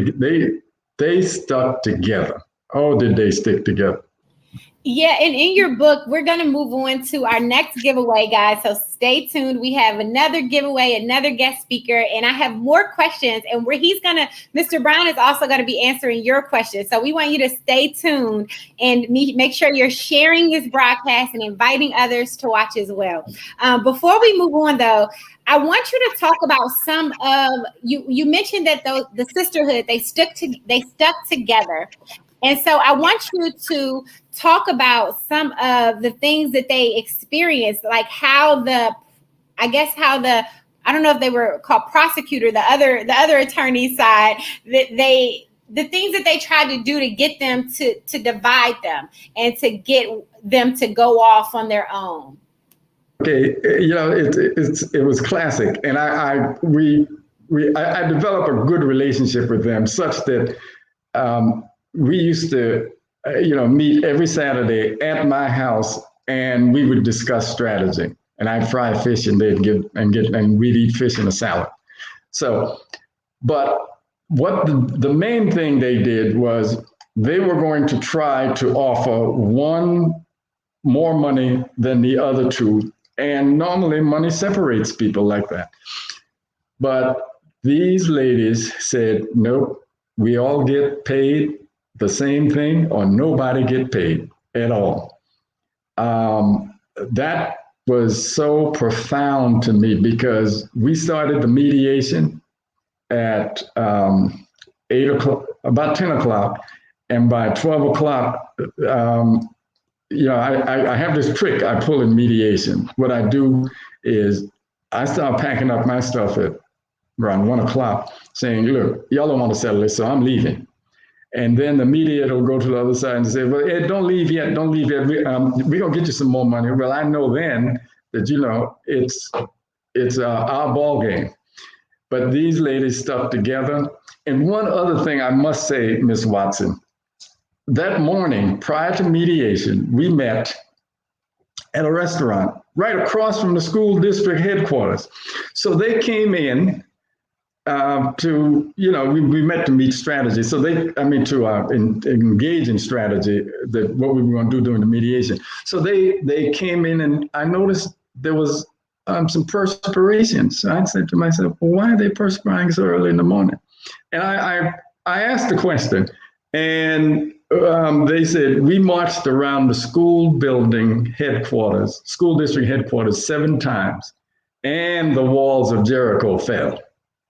together. Oh, did they stick together? Yeah, and in your book, we're going to move on to our next giveaway, guys. So stay tuned. We have another giveaway, another guest speaker, and I have more questions. And Mr. Brown is also going to be answering your questions. So we want you to stay tuned and make sure you're sharing this broadcast and inviting others to watch as well. Before we move on, though, I want you to talk about some of you mentioned that the sisterhood, they stuck together. And so I want you to talk about some of the things that they experienced, like I don't know if they were called prosecutor, the other attorney side, the things that they tried to do to get them to divide them and to get them to go off on their own. Okay, it was classic, and I developed a good relationship with them, such that we used to, meet every Saturday at my house, and we would discuss strategy. And I'd fry fish, and we'd eat fish in a salad. So, but what the main thing they did was they were going to try to offer one more money than the other two. And normally money separates people like that. But these ladies said, nope, we all get paid the same thing or nobody get paid at all. That was so profound to me because we started the mediation at 8 o'clock, about 10 o'clock. And by 12 o'clock, I have this trick I pull in mediation. What I do is I start packing up my stuff at around 1 o'clock saying, look, y'all don't want to settle this, so I'm leaving. And then the mediator will go to the other side and say, well, Ed, don't leave yet. We're going to get you some more money. Well, I know then that, it's our ball game. But these ladies stuck together. And one other thing I must say, Ms. Watson, that morning prior to mediation, we met at a restaurant right across from the school district headquarters. So they came in we met to meet strategy. So to engage in strategy, what we were going to do during the mediation. So they came in, and I noticed there was some perspiration. So I said to myself, well, why are they perspiring so early in the morning? And I asked the question, and they said, we marched around the school building headquarters, school district headquarters 7 times, and the walls of Jericho fell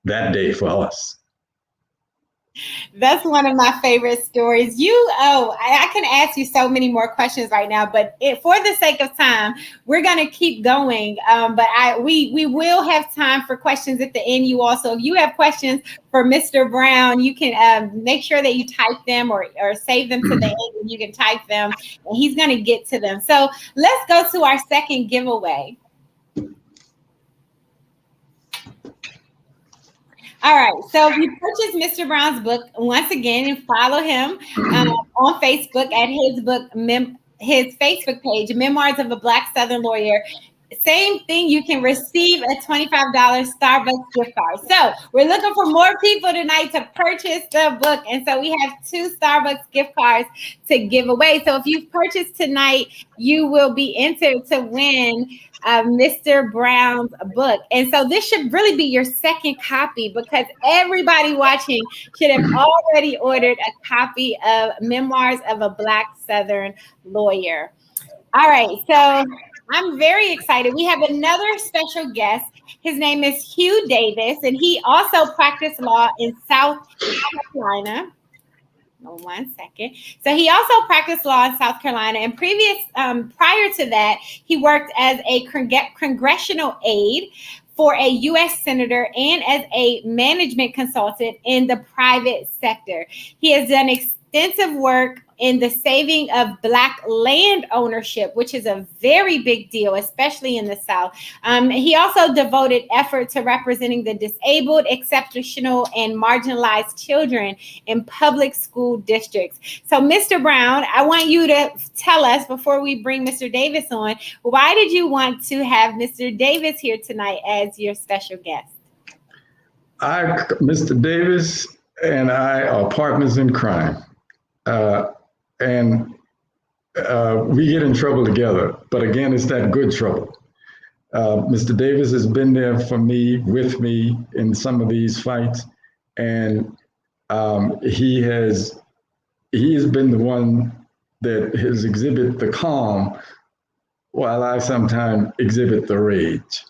that day for us. That's one of my favorite stories. I can ask you so many more questions right now, but for the sake of time, we're going to keep going. We will have time for questions at the end. You also, if you have questions for Mr. Brown, you can make sure that you type them or save them to the end, and you can type them, and he's going to get to them. So let's go to our second giveaway. All right. So if you purchase Mr. Brown's book, once again, and follow him on Facebook at his book, his Facebook page, Memoirs of a Black Southern Lawyer. Same thing, you can receive a $25 Starbucks gift card. So we're looking for more people tonight to purchase the book. And so we have 2 Starbucks gift cards to give away. So if you've purchased tonight, you will be entered to win Mr. Brown's book. And so this should really be your second copy, because everybody watching should have already ordered a copy of Memoirs of a Black Southern Lawyer. All right. So I'm very excited. We have another special guest. His name is Hugh Davis, and he also practiced law in South Carolina. One second. So he also practiced law in South Carolina, and prior to that, he worked as a congressional aide for a U.S. senator and as a management consultant in the private sector. He has done extensive work in the saving of Black land ownership, which is a very big deal, especially in the South. He also devoted effort to representing the disabled, exceptional, and marginalized children in public school districts. So, Mr. Brown, I want you to tell us, before we bring Mr. Davis on, why did you want to have Mr. Davis here tonight as your special guest? Mr. Davis and I are partners in crime. And we get in trouble together, but again, it's that good trouble. Mr. Davis has been there for me, with me in some of these fights, and he has been the one that has exhibited the calm, while I sometimes exhibit the rage.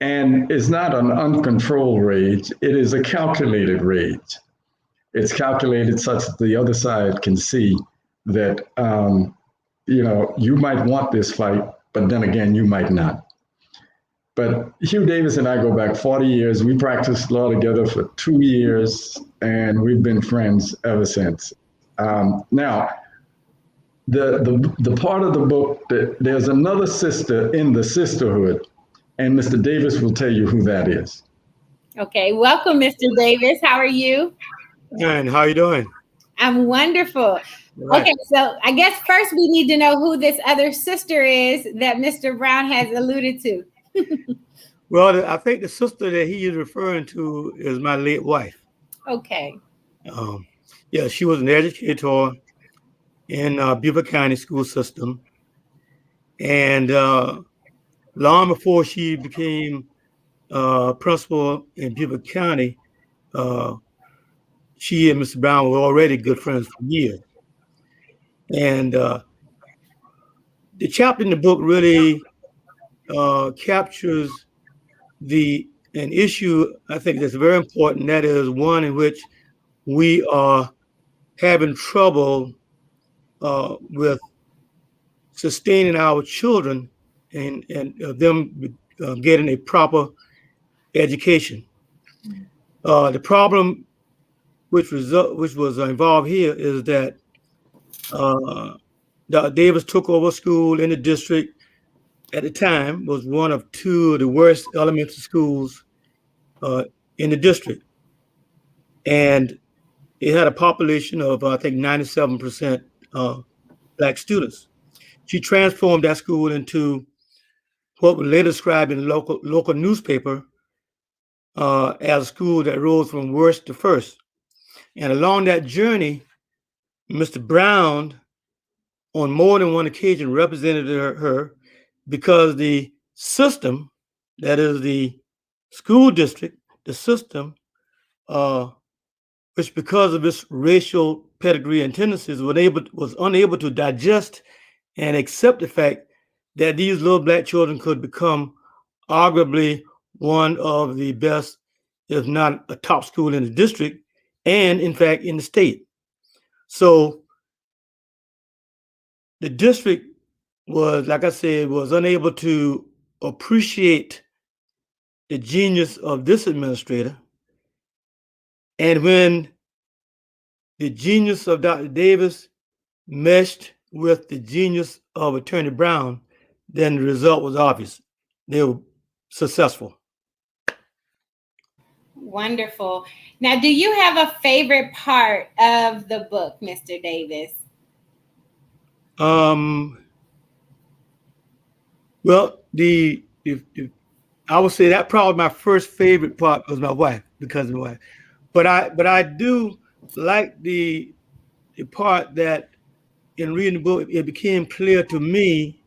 And it's not an uncontrolled rage; it is a calculated rage. It's calculated such that the other side can see that, you might want this fight, but then again, you might not. But Hugh Davis and I go back 40 years. We practiced law together for 2 years, and we've been friends ever since. Now, the part of the book that there's another sister in the sisterhood, and Mr. Davis will tell you who that is. Okay, welcome, Mr. Davis. How are you? And how are you doing? I'm wonderful. Right. Okay, so I guess first we need to know who this other sister is that Mr. Brown has alluded to. Well, I think the sister that he is referring to is my late wife. Okay. She was an educator in Beaver County school system. And long before she became principal in Beaver County, she and Mr. Brown were already good friends for years. And the chapter in the book really captures an issue I think that's very important. That is one in which we are having trouble with sustaining our children and them getting a proper education. The problem which was involved here is that Dr. Davis took over school in the district at the time, was one of 2 of the worst elementary schools in the district. And it had a population of, I think, 97% Black students. She transformed that school into what was later described in the local newspaper as a school that rose from worst to first. And along that journey, Mr. Brown, on more than one occasion, represented her because the system, that is the school district, the system, which because of its racial pedigree and tendencies was unable to digest and accept the fact that these little Black children could become arguably one of the best, if not a top school in the district, and in fact in the state. So the district was, like I said, was unable to appreciate the genius of this administrator. And when the genius of Dr. Davis meshed with the genius of Attorney Brown, then the result was obvious. They were successful. Wonderful. Now, do you have a favorite part of the book, Mr. Davis? Well, I would say that probably my first favorite part was my wife, because of my wife. But I do like the part that in reading the book, it became clear to me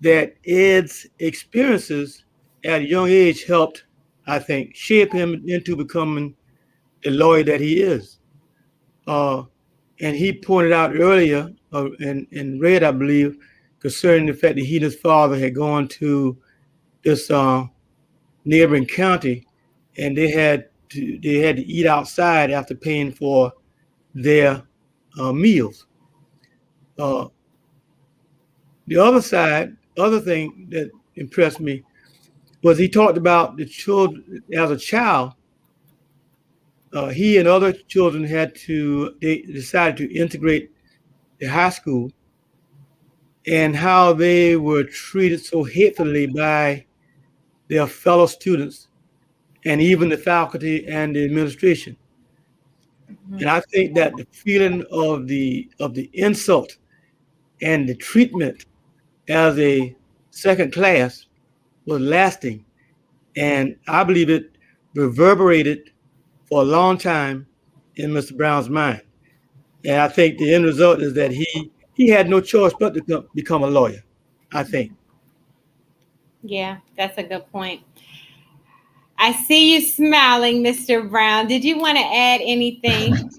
that Ed's experiences at a young age helped, I think, shape him into becoming the lawyer that he is. And he pointed out earlier, and read, I believe, concerning the fact that he and his father had gone to this neighboring county, and they had to eat outside after paying for their meals. The other thing that impressed me was he talked about the children as a child. He and other children they decided to integrate the high school, and how they were treated so hatefully by their fellow students and even the faculty and the administration. Mm-hmm. And I think that the feeling of the insult and the treatment as a second class was lasting, and I believe it reverberated for a long time in Mr. Brown's mind. And I think the end result is that he had no choice but to become a lawyer, I think. Yeah, that's a good point. I see you smiling, Mr. Brown. Did you want to add anything?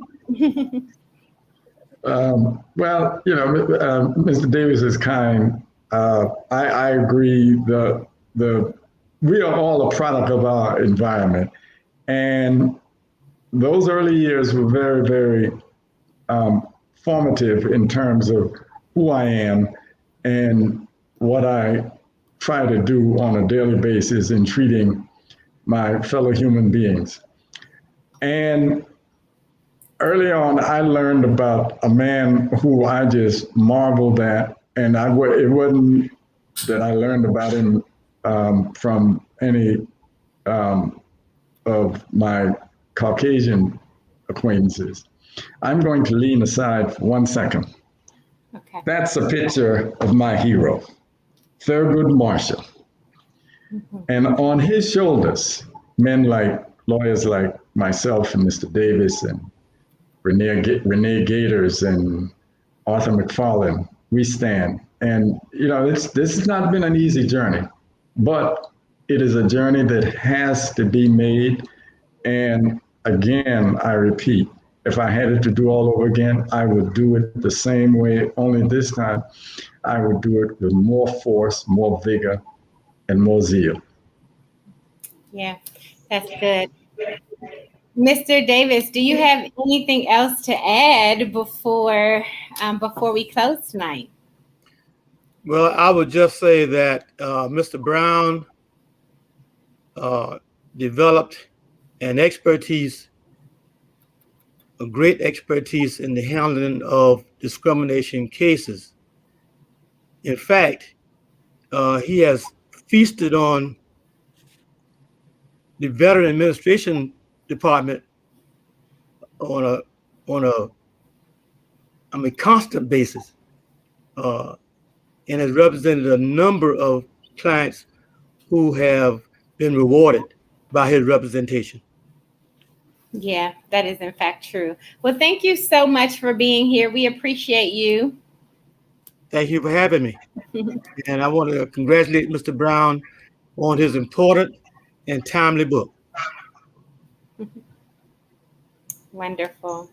Well, Mr. Davis is kind. I agree. We are all a product of our environment, and those early years were very, very formative in terms of who I am and what I try to do on a daily basis in treating my fellow human beings. And early on, I learned about a man who I just marveled at, and it wasn't that I learned about him from any of my Caucasian acquaintances. I'm going to lean aside for 1 second. Okay. That's a picture of my hero, Thurgood Marshall. Mm-hmm. And on his shoulders, lawyers like myself and Mr. Davis and Renee Gators and Arthur McFarlane, we stand. And this has not been an easy journey, but it is a journey that has to be made. And again, I repeat, if I had it to do all over again, I would do it the same way, only this time I would do it with more force, more vigor, and more zeal. Yeah, that's good. Mr. Davis, do you have anything else to add before we close tonight? Well, I would just say that Mr. Brown developed a great expertise in the handling of discrimination cases. In fact, he has feasted on the Veteran Administration Department on a constant basis, and has represented a number of clients who have been rewarded by his representation. Yeah, that is in fact true. Well, thank you so much for being here. We appreciate you. Thank you for having me. And I want to congratulate Mr. Brown on his important and timely book. Wonderful.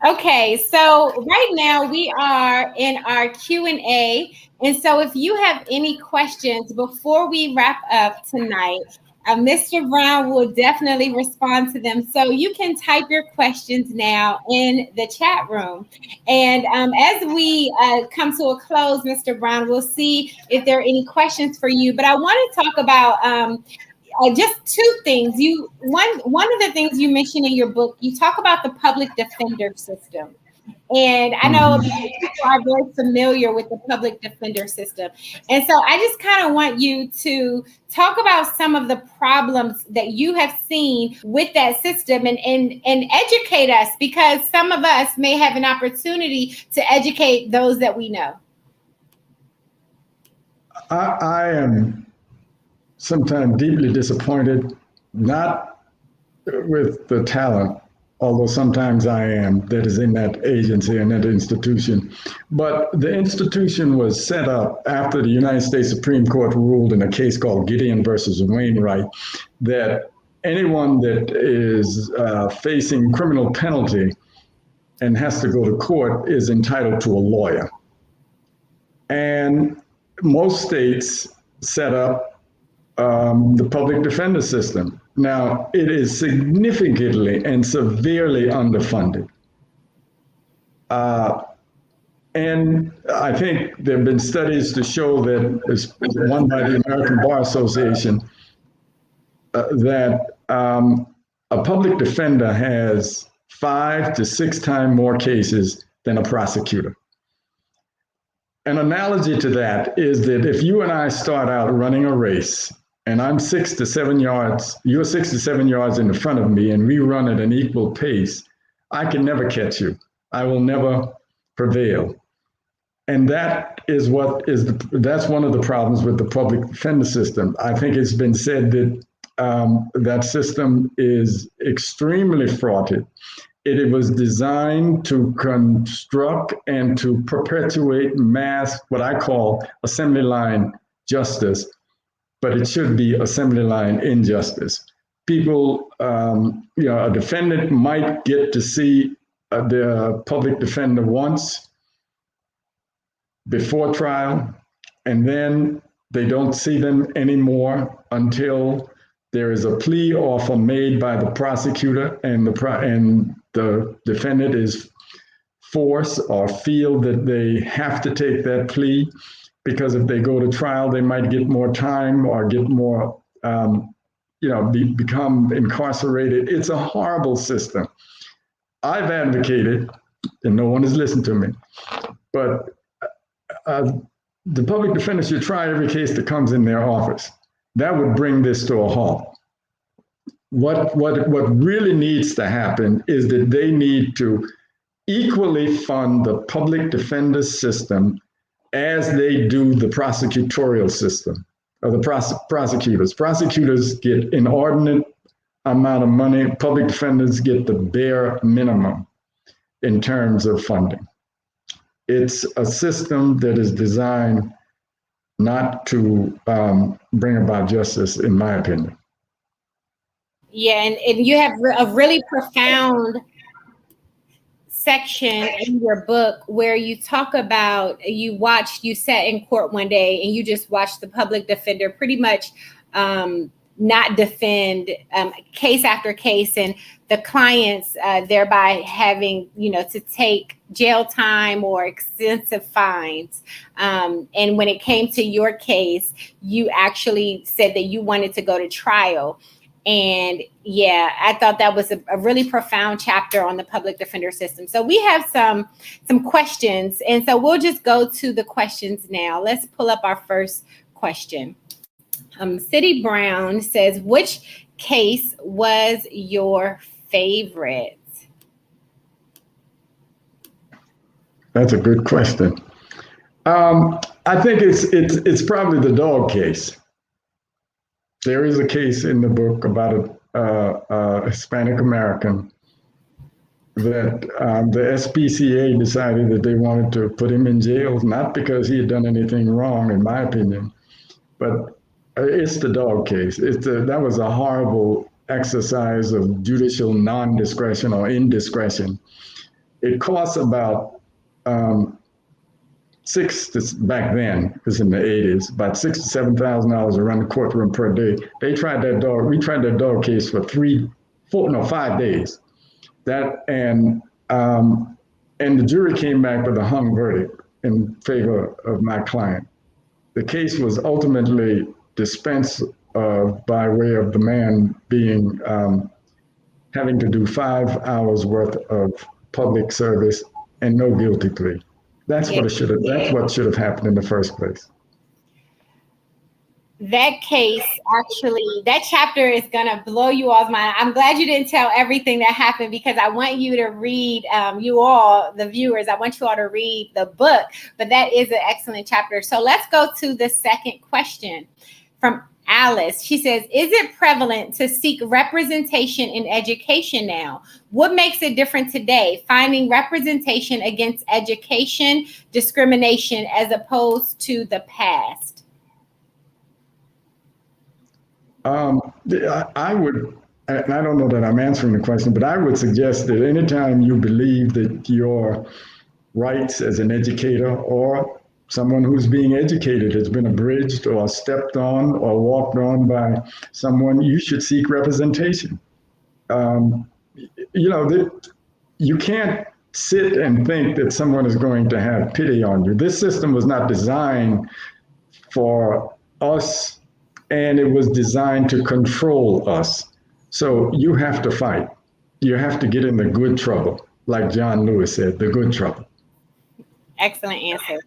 Okay, so right now we are in our Q&A. And so if you have any questions before we wrap up tonight, Mr. Brown will definitely respond to them. So you can type your questions now in the chat room. And as we come to a close, Mr. Brown, we'll see if there are any questions for you. But I want to talk about just two things. One of the things you mentioned in your book, you talk about the public defender system. And I know people are very familiar with the public defender system. And so I just kind of want you to talk about some of the problems that you have seen with that system and educate us, because some of us may have an opportunity to educate those that we know. I am sometimes deeply disappointed, not with the talent, although sometimes I am, that is in that agency and that institution. But the institution was set up after the United States Supreme Court ruled in a case called Gideon versus Wainwright that anyone that is facing criminal penalty and has to go to court is entitled to a lawyer. And most states set up the public defender system. Now, it is significantly and severely underfunded. And I think there have been studies to show that, it's one by the American Bar Association, that a public defender has 5 to 6 times more cases than a prosecutor. An analogy to that is that if you and I start out running a race, and I'm 6 to 7 yards, you're 6 to 7 yards in the front of me, and we run at an equal pace, I can never catch you. I will never prevail. And that is that's one of the problems with the public defender system. I think it's been said that that system is extremely fraught. It was designed to construct and to perpetuate mass, what I call assembly line justice, but it should be assembly line injustice. People, a defendant might get to see the public defender once before trial, and then they don't see them anymore until there is a plea offer made by the prosecutor, and the defendant is forced or feel that they have to take that plea, because if they go to trial, they might get more time or get more, become incarcerated. It's a horrible system. I've advocated, and no one has listened to me, but the public defender should try every case that comes in their office. That would bring this to a halt. What really needs to happen is that they need to equally fund the public defender system as they do the prosecutorial system, or the prosecutors. Prosecutors get inordinate amount of money. Public defenders get the bare minimum in terms of funding. It's a system that is designed not to bring about justice, in my opinion. Yeah, and you have a really profound section in your book where you talk about, you sat in court one day and you just watched the public defender pretty much not defend case after case, and the clients thereby having, to take jail time or extensive fines. And when it came to your case, you actually said that you wanted to go to trial. And yeah, I thought that was a really profound chapter on the public defender system. So we have some questions, and so we'll just go to the questions now. Let's pull up our first question. City Brown says, which case was your favorite? That's a good question. I think it's probably the dog case. There is a case in the book about a Hispanic American that the SPCA decided that they wanted to put him in jail, not because he had done anything wrong, in my opinion, but it's the dog case. That was a horrible exercise of judicial non-discretion or indiscretion. It costs about back then, it was in the 80s, about $6,000 to $7,000 to run the courtroom per day. We tried that dog case for 5 days. And the jury came back with a hung verdict in favor of my client. The case was ultimately dispensed of by way of the man being having to do 5 hours worth of public service and no guilty plea. That's what should have happened in the first place. That case, actually, that chapter is going to blow you all's mind. I'm glad you didn't tell everything that happened, because I want you to read, you all, the viewers, I want you all to read the book, but that is an excellent chapter. So let's go to the second question from Alice. She says, is it prevalent to seek representation in education now? What makes it different today, finding representation against education discrimination as opposed to the past? I would, and I don't know that I'm answering the question, but I would suggest that anytime you believe that your rights as an educator or someone who's being educated has been abridged or stepped on or walked on by someone, you should seek representation. You can't sit and think that someone is going to have pity on you. This system was not designed for us, and it was designed to control us. So you have to fight. You have to get in the good trouble, like John Lewis said, the good trouble. Excellent answer.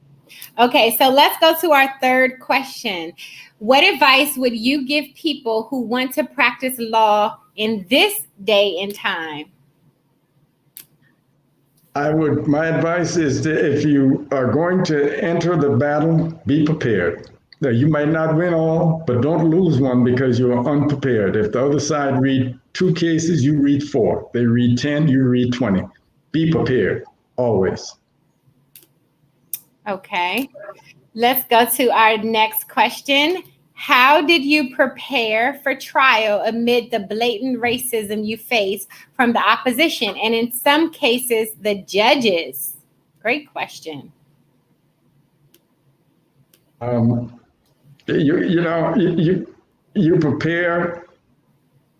Okay, so let's go to our third question. What advice would you give people who want to practice law in this day and time? My advice is that if you are going to enter the battle, be prepared. Now, you might not win all, but don't lose one because you are unprepared. If the other side read 2 cases, you read 4. They read 10, you read 20. Be prepared, always. Okay, let's go to our next question. How did you prepare for trial amid the blatant racism you face from the opposition and in some cases, the judges? Great question. You prepare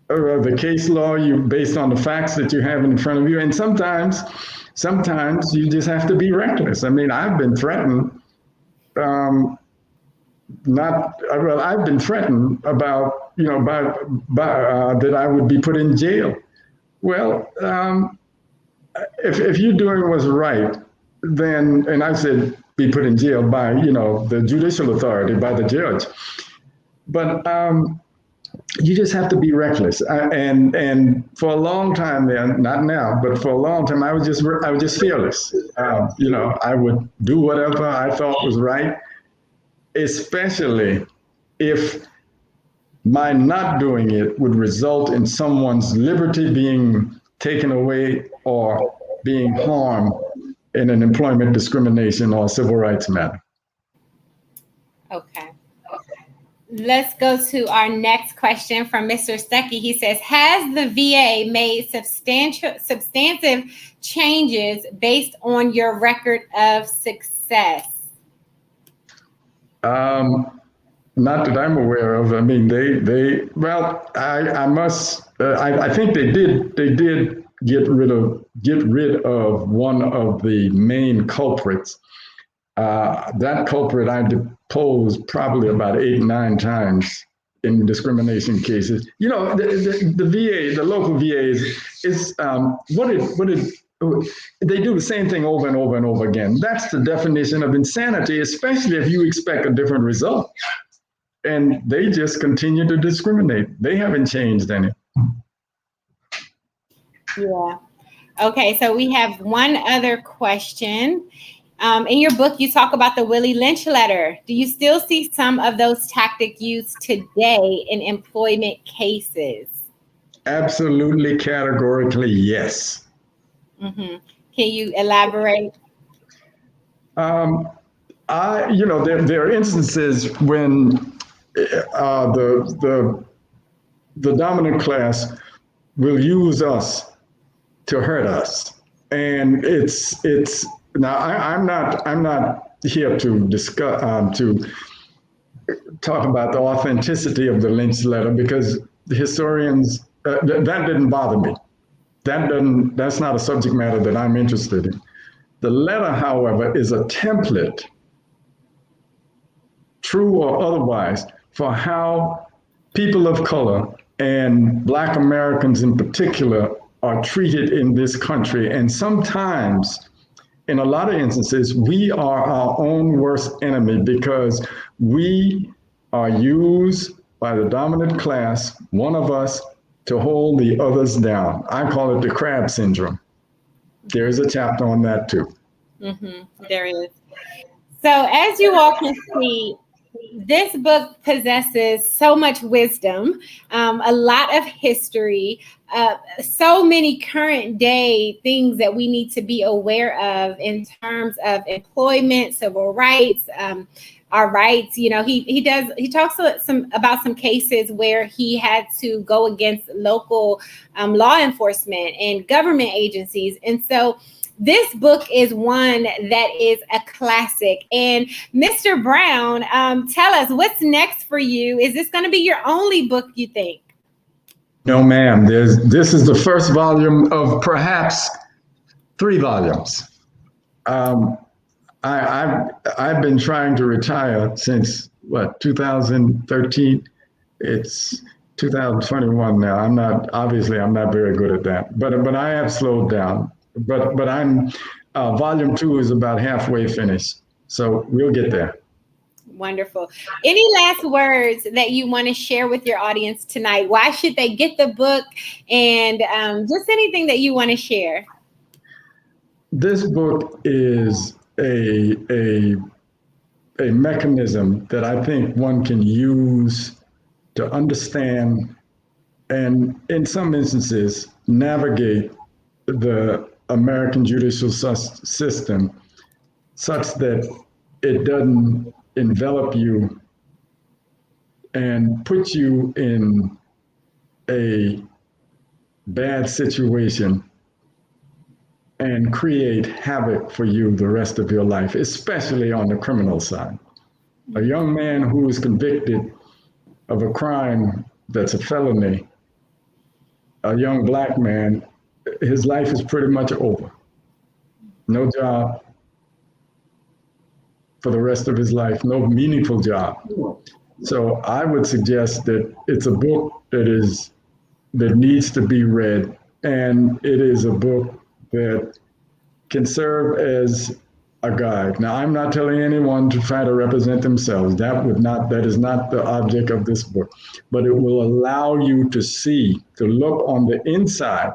the case law based on the facts that you have in front of you, and sometimes you just have to be reckless. I mean, I've been threatened. I've been threatened about that I would be put in jail. Well, if you're doing what's right, then, and I said be put in jail by the judicial authority, by the judge. But you just have to be reckless. And for a long time then, not now, but for a long time, I was just fearless. I would do whatever I thought was right, especially if my not doing it would result in someone's liberty being taken away or being harmed in an employment discrimination or civil rights matter. Okay. Let's go to our next question from Mr. Stuckey. He says, has the VA made substantive changes based on your record of success? Not that I'm aware of. I mean, I think they did get rid of one of the main culprits. That culprit I deposed probably about 8 or 9 times in discrimination cases. The VA, the local VA they do the same thing over and over and over again. That's the definition of insanity, especially if you expect a different result. And they just continue to discriminate. They haven't changed any. Yeah. Okay, so we have one other question. In your book, you talk about the Willie Lynch letter. Do you still see some of those tactics used today in employment cases? Absolutely, categorically, yes. Mm-hmm. Can you elaborate? There are instances when the dominant class will use us to hurt us, and it's now I'm not here to discuss, to talk about the authenticity of the Lynch letter, because the historians, that didn't bother me. That's not a subject matter that I'm interested in. The letter, however, is a template, true or otherwise, for how people of color and Black Americans in particular are treated in this country. And sometimes, in a lot of instances, we are our own worst enemy because we are used by the dominant class, one of us, to hold the others down. I call it the crab syndrome. There is a chapter on that too. There is. So as you all can see, this book possesses so much wisdom, a lot of history, so many current day things that we need to be aware of in terms of employment, civil rights, our rights. You know, he talks about some cases where he had to go against local law enforcement and government agencies. And so this book is one that is a classic. And Mr. Brown, tell us what's next for you. Is this going to be your only book, you think? No, ma'am. This is the first volume of perhaps 3 volumes. I've been trying to retire since 2013. It's 2021 now. I'm not very good at that, but I have slowed down. But I'm volume 2 is about halfway finished, so we'll get there. Wonderful. Any last words that you want to share with your audience tonight? Why should they get the book, and just anything that you want to share? This book is a mechanism that I think one can use to understand and, in some instances, navigate the American judicial system such that it doesn't envelop you and put you in a bad situation and create havoc for you the rest of your life, especially on the criminal side. A young man who is convicted of a crime that's a felony, a young Black man, his life is pretty much over. No job for the rest of his life, no meaningful job. So I would suggest that it's a book that needs to be read, and it is a book that can serve as a guide. Now, I'm not telling anyone to try to represent themselves. That is not the object of this book, but it will allow you to look on the inside,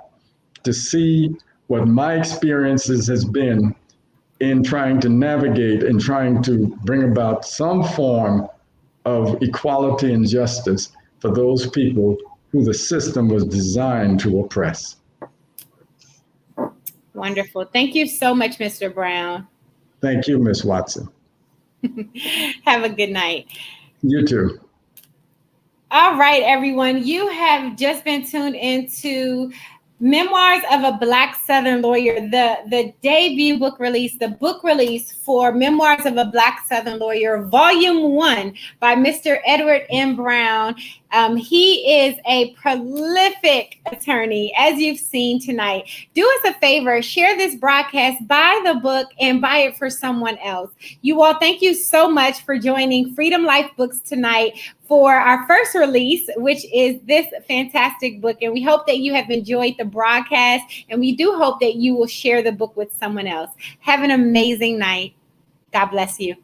to see what my experiences has been in trying to navigate and trying to bring about some form of equality and justice for those people who the system was designed to oppress. Wonderful. Thank you so much, Mr. Brown. Thank you, Ms. Watson. Have a good night. You too. All right, everyone. You have just been tuned into Memoirs of a Black Southern Lawyer, the debut book release, the book release for Memoirs of a Black Southern Lawyer, Volume 1 by Mr. Edward M. Brown. He is a prolific attorney, as you've seen tonight. Do us a favor, share this broadcast, buy the book, and buy it for someone else. You all, thank you so much for joining Freedom Life Books tonight for our first release, which is this fantastic book. And we hope that you have enjoyed the broadcast, and we do hope that you will share the book with someone else. Have an amazing night. God bless you.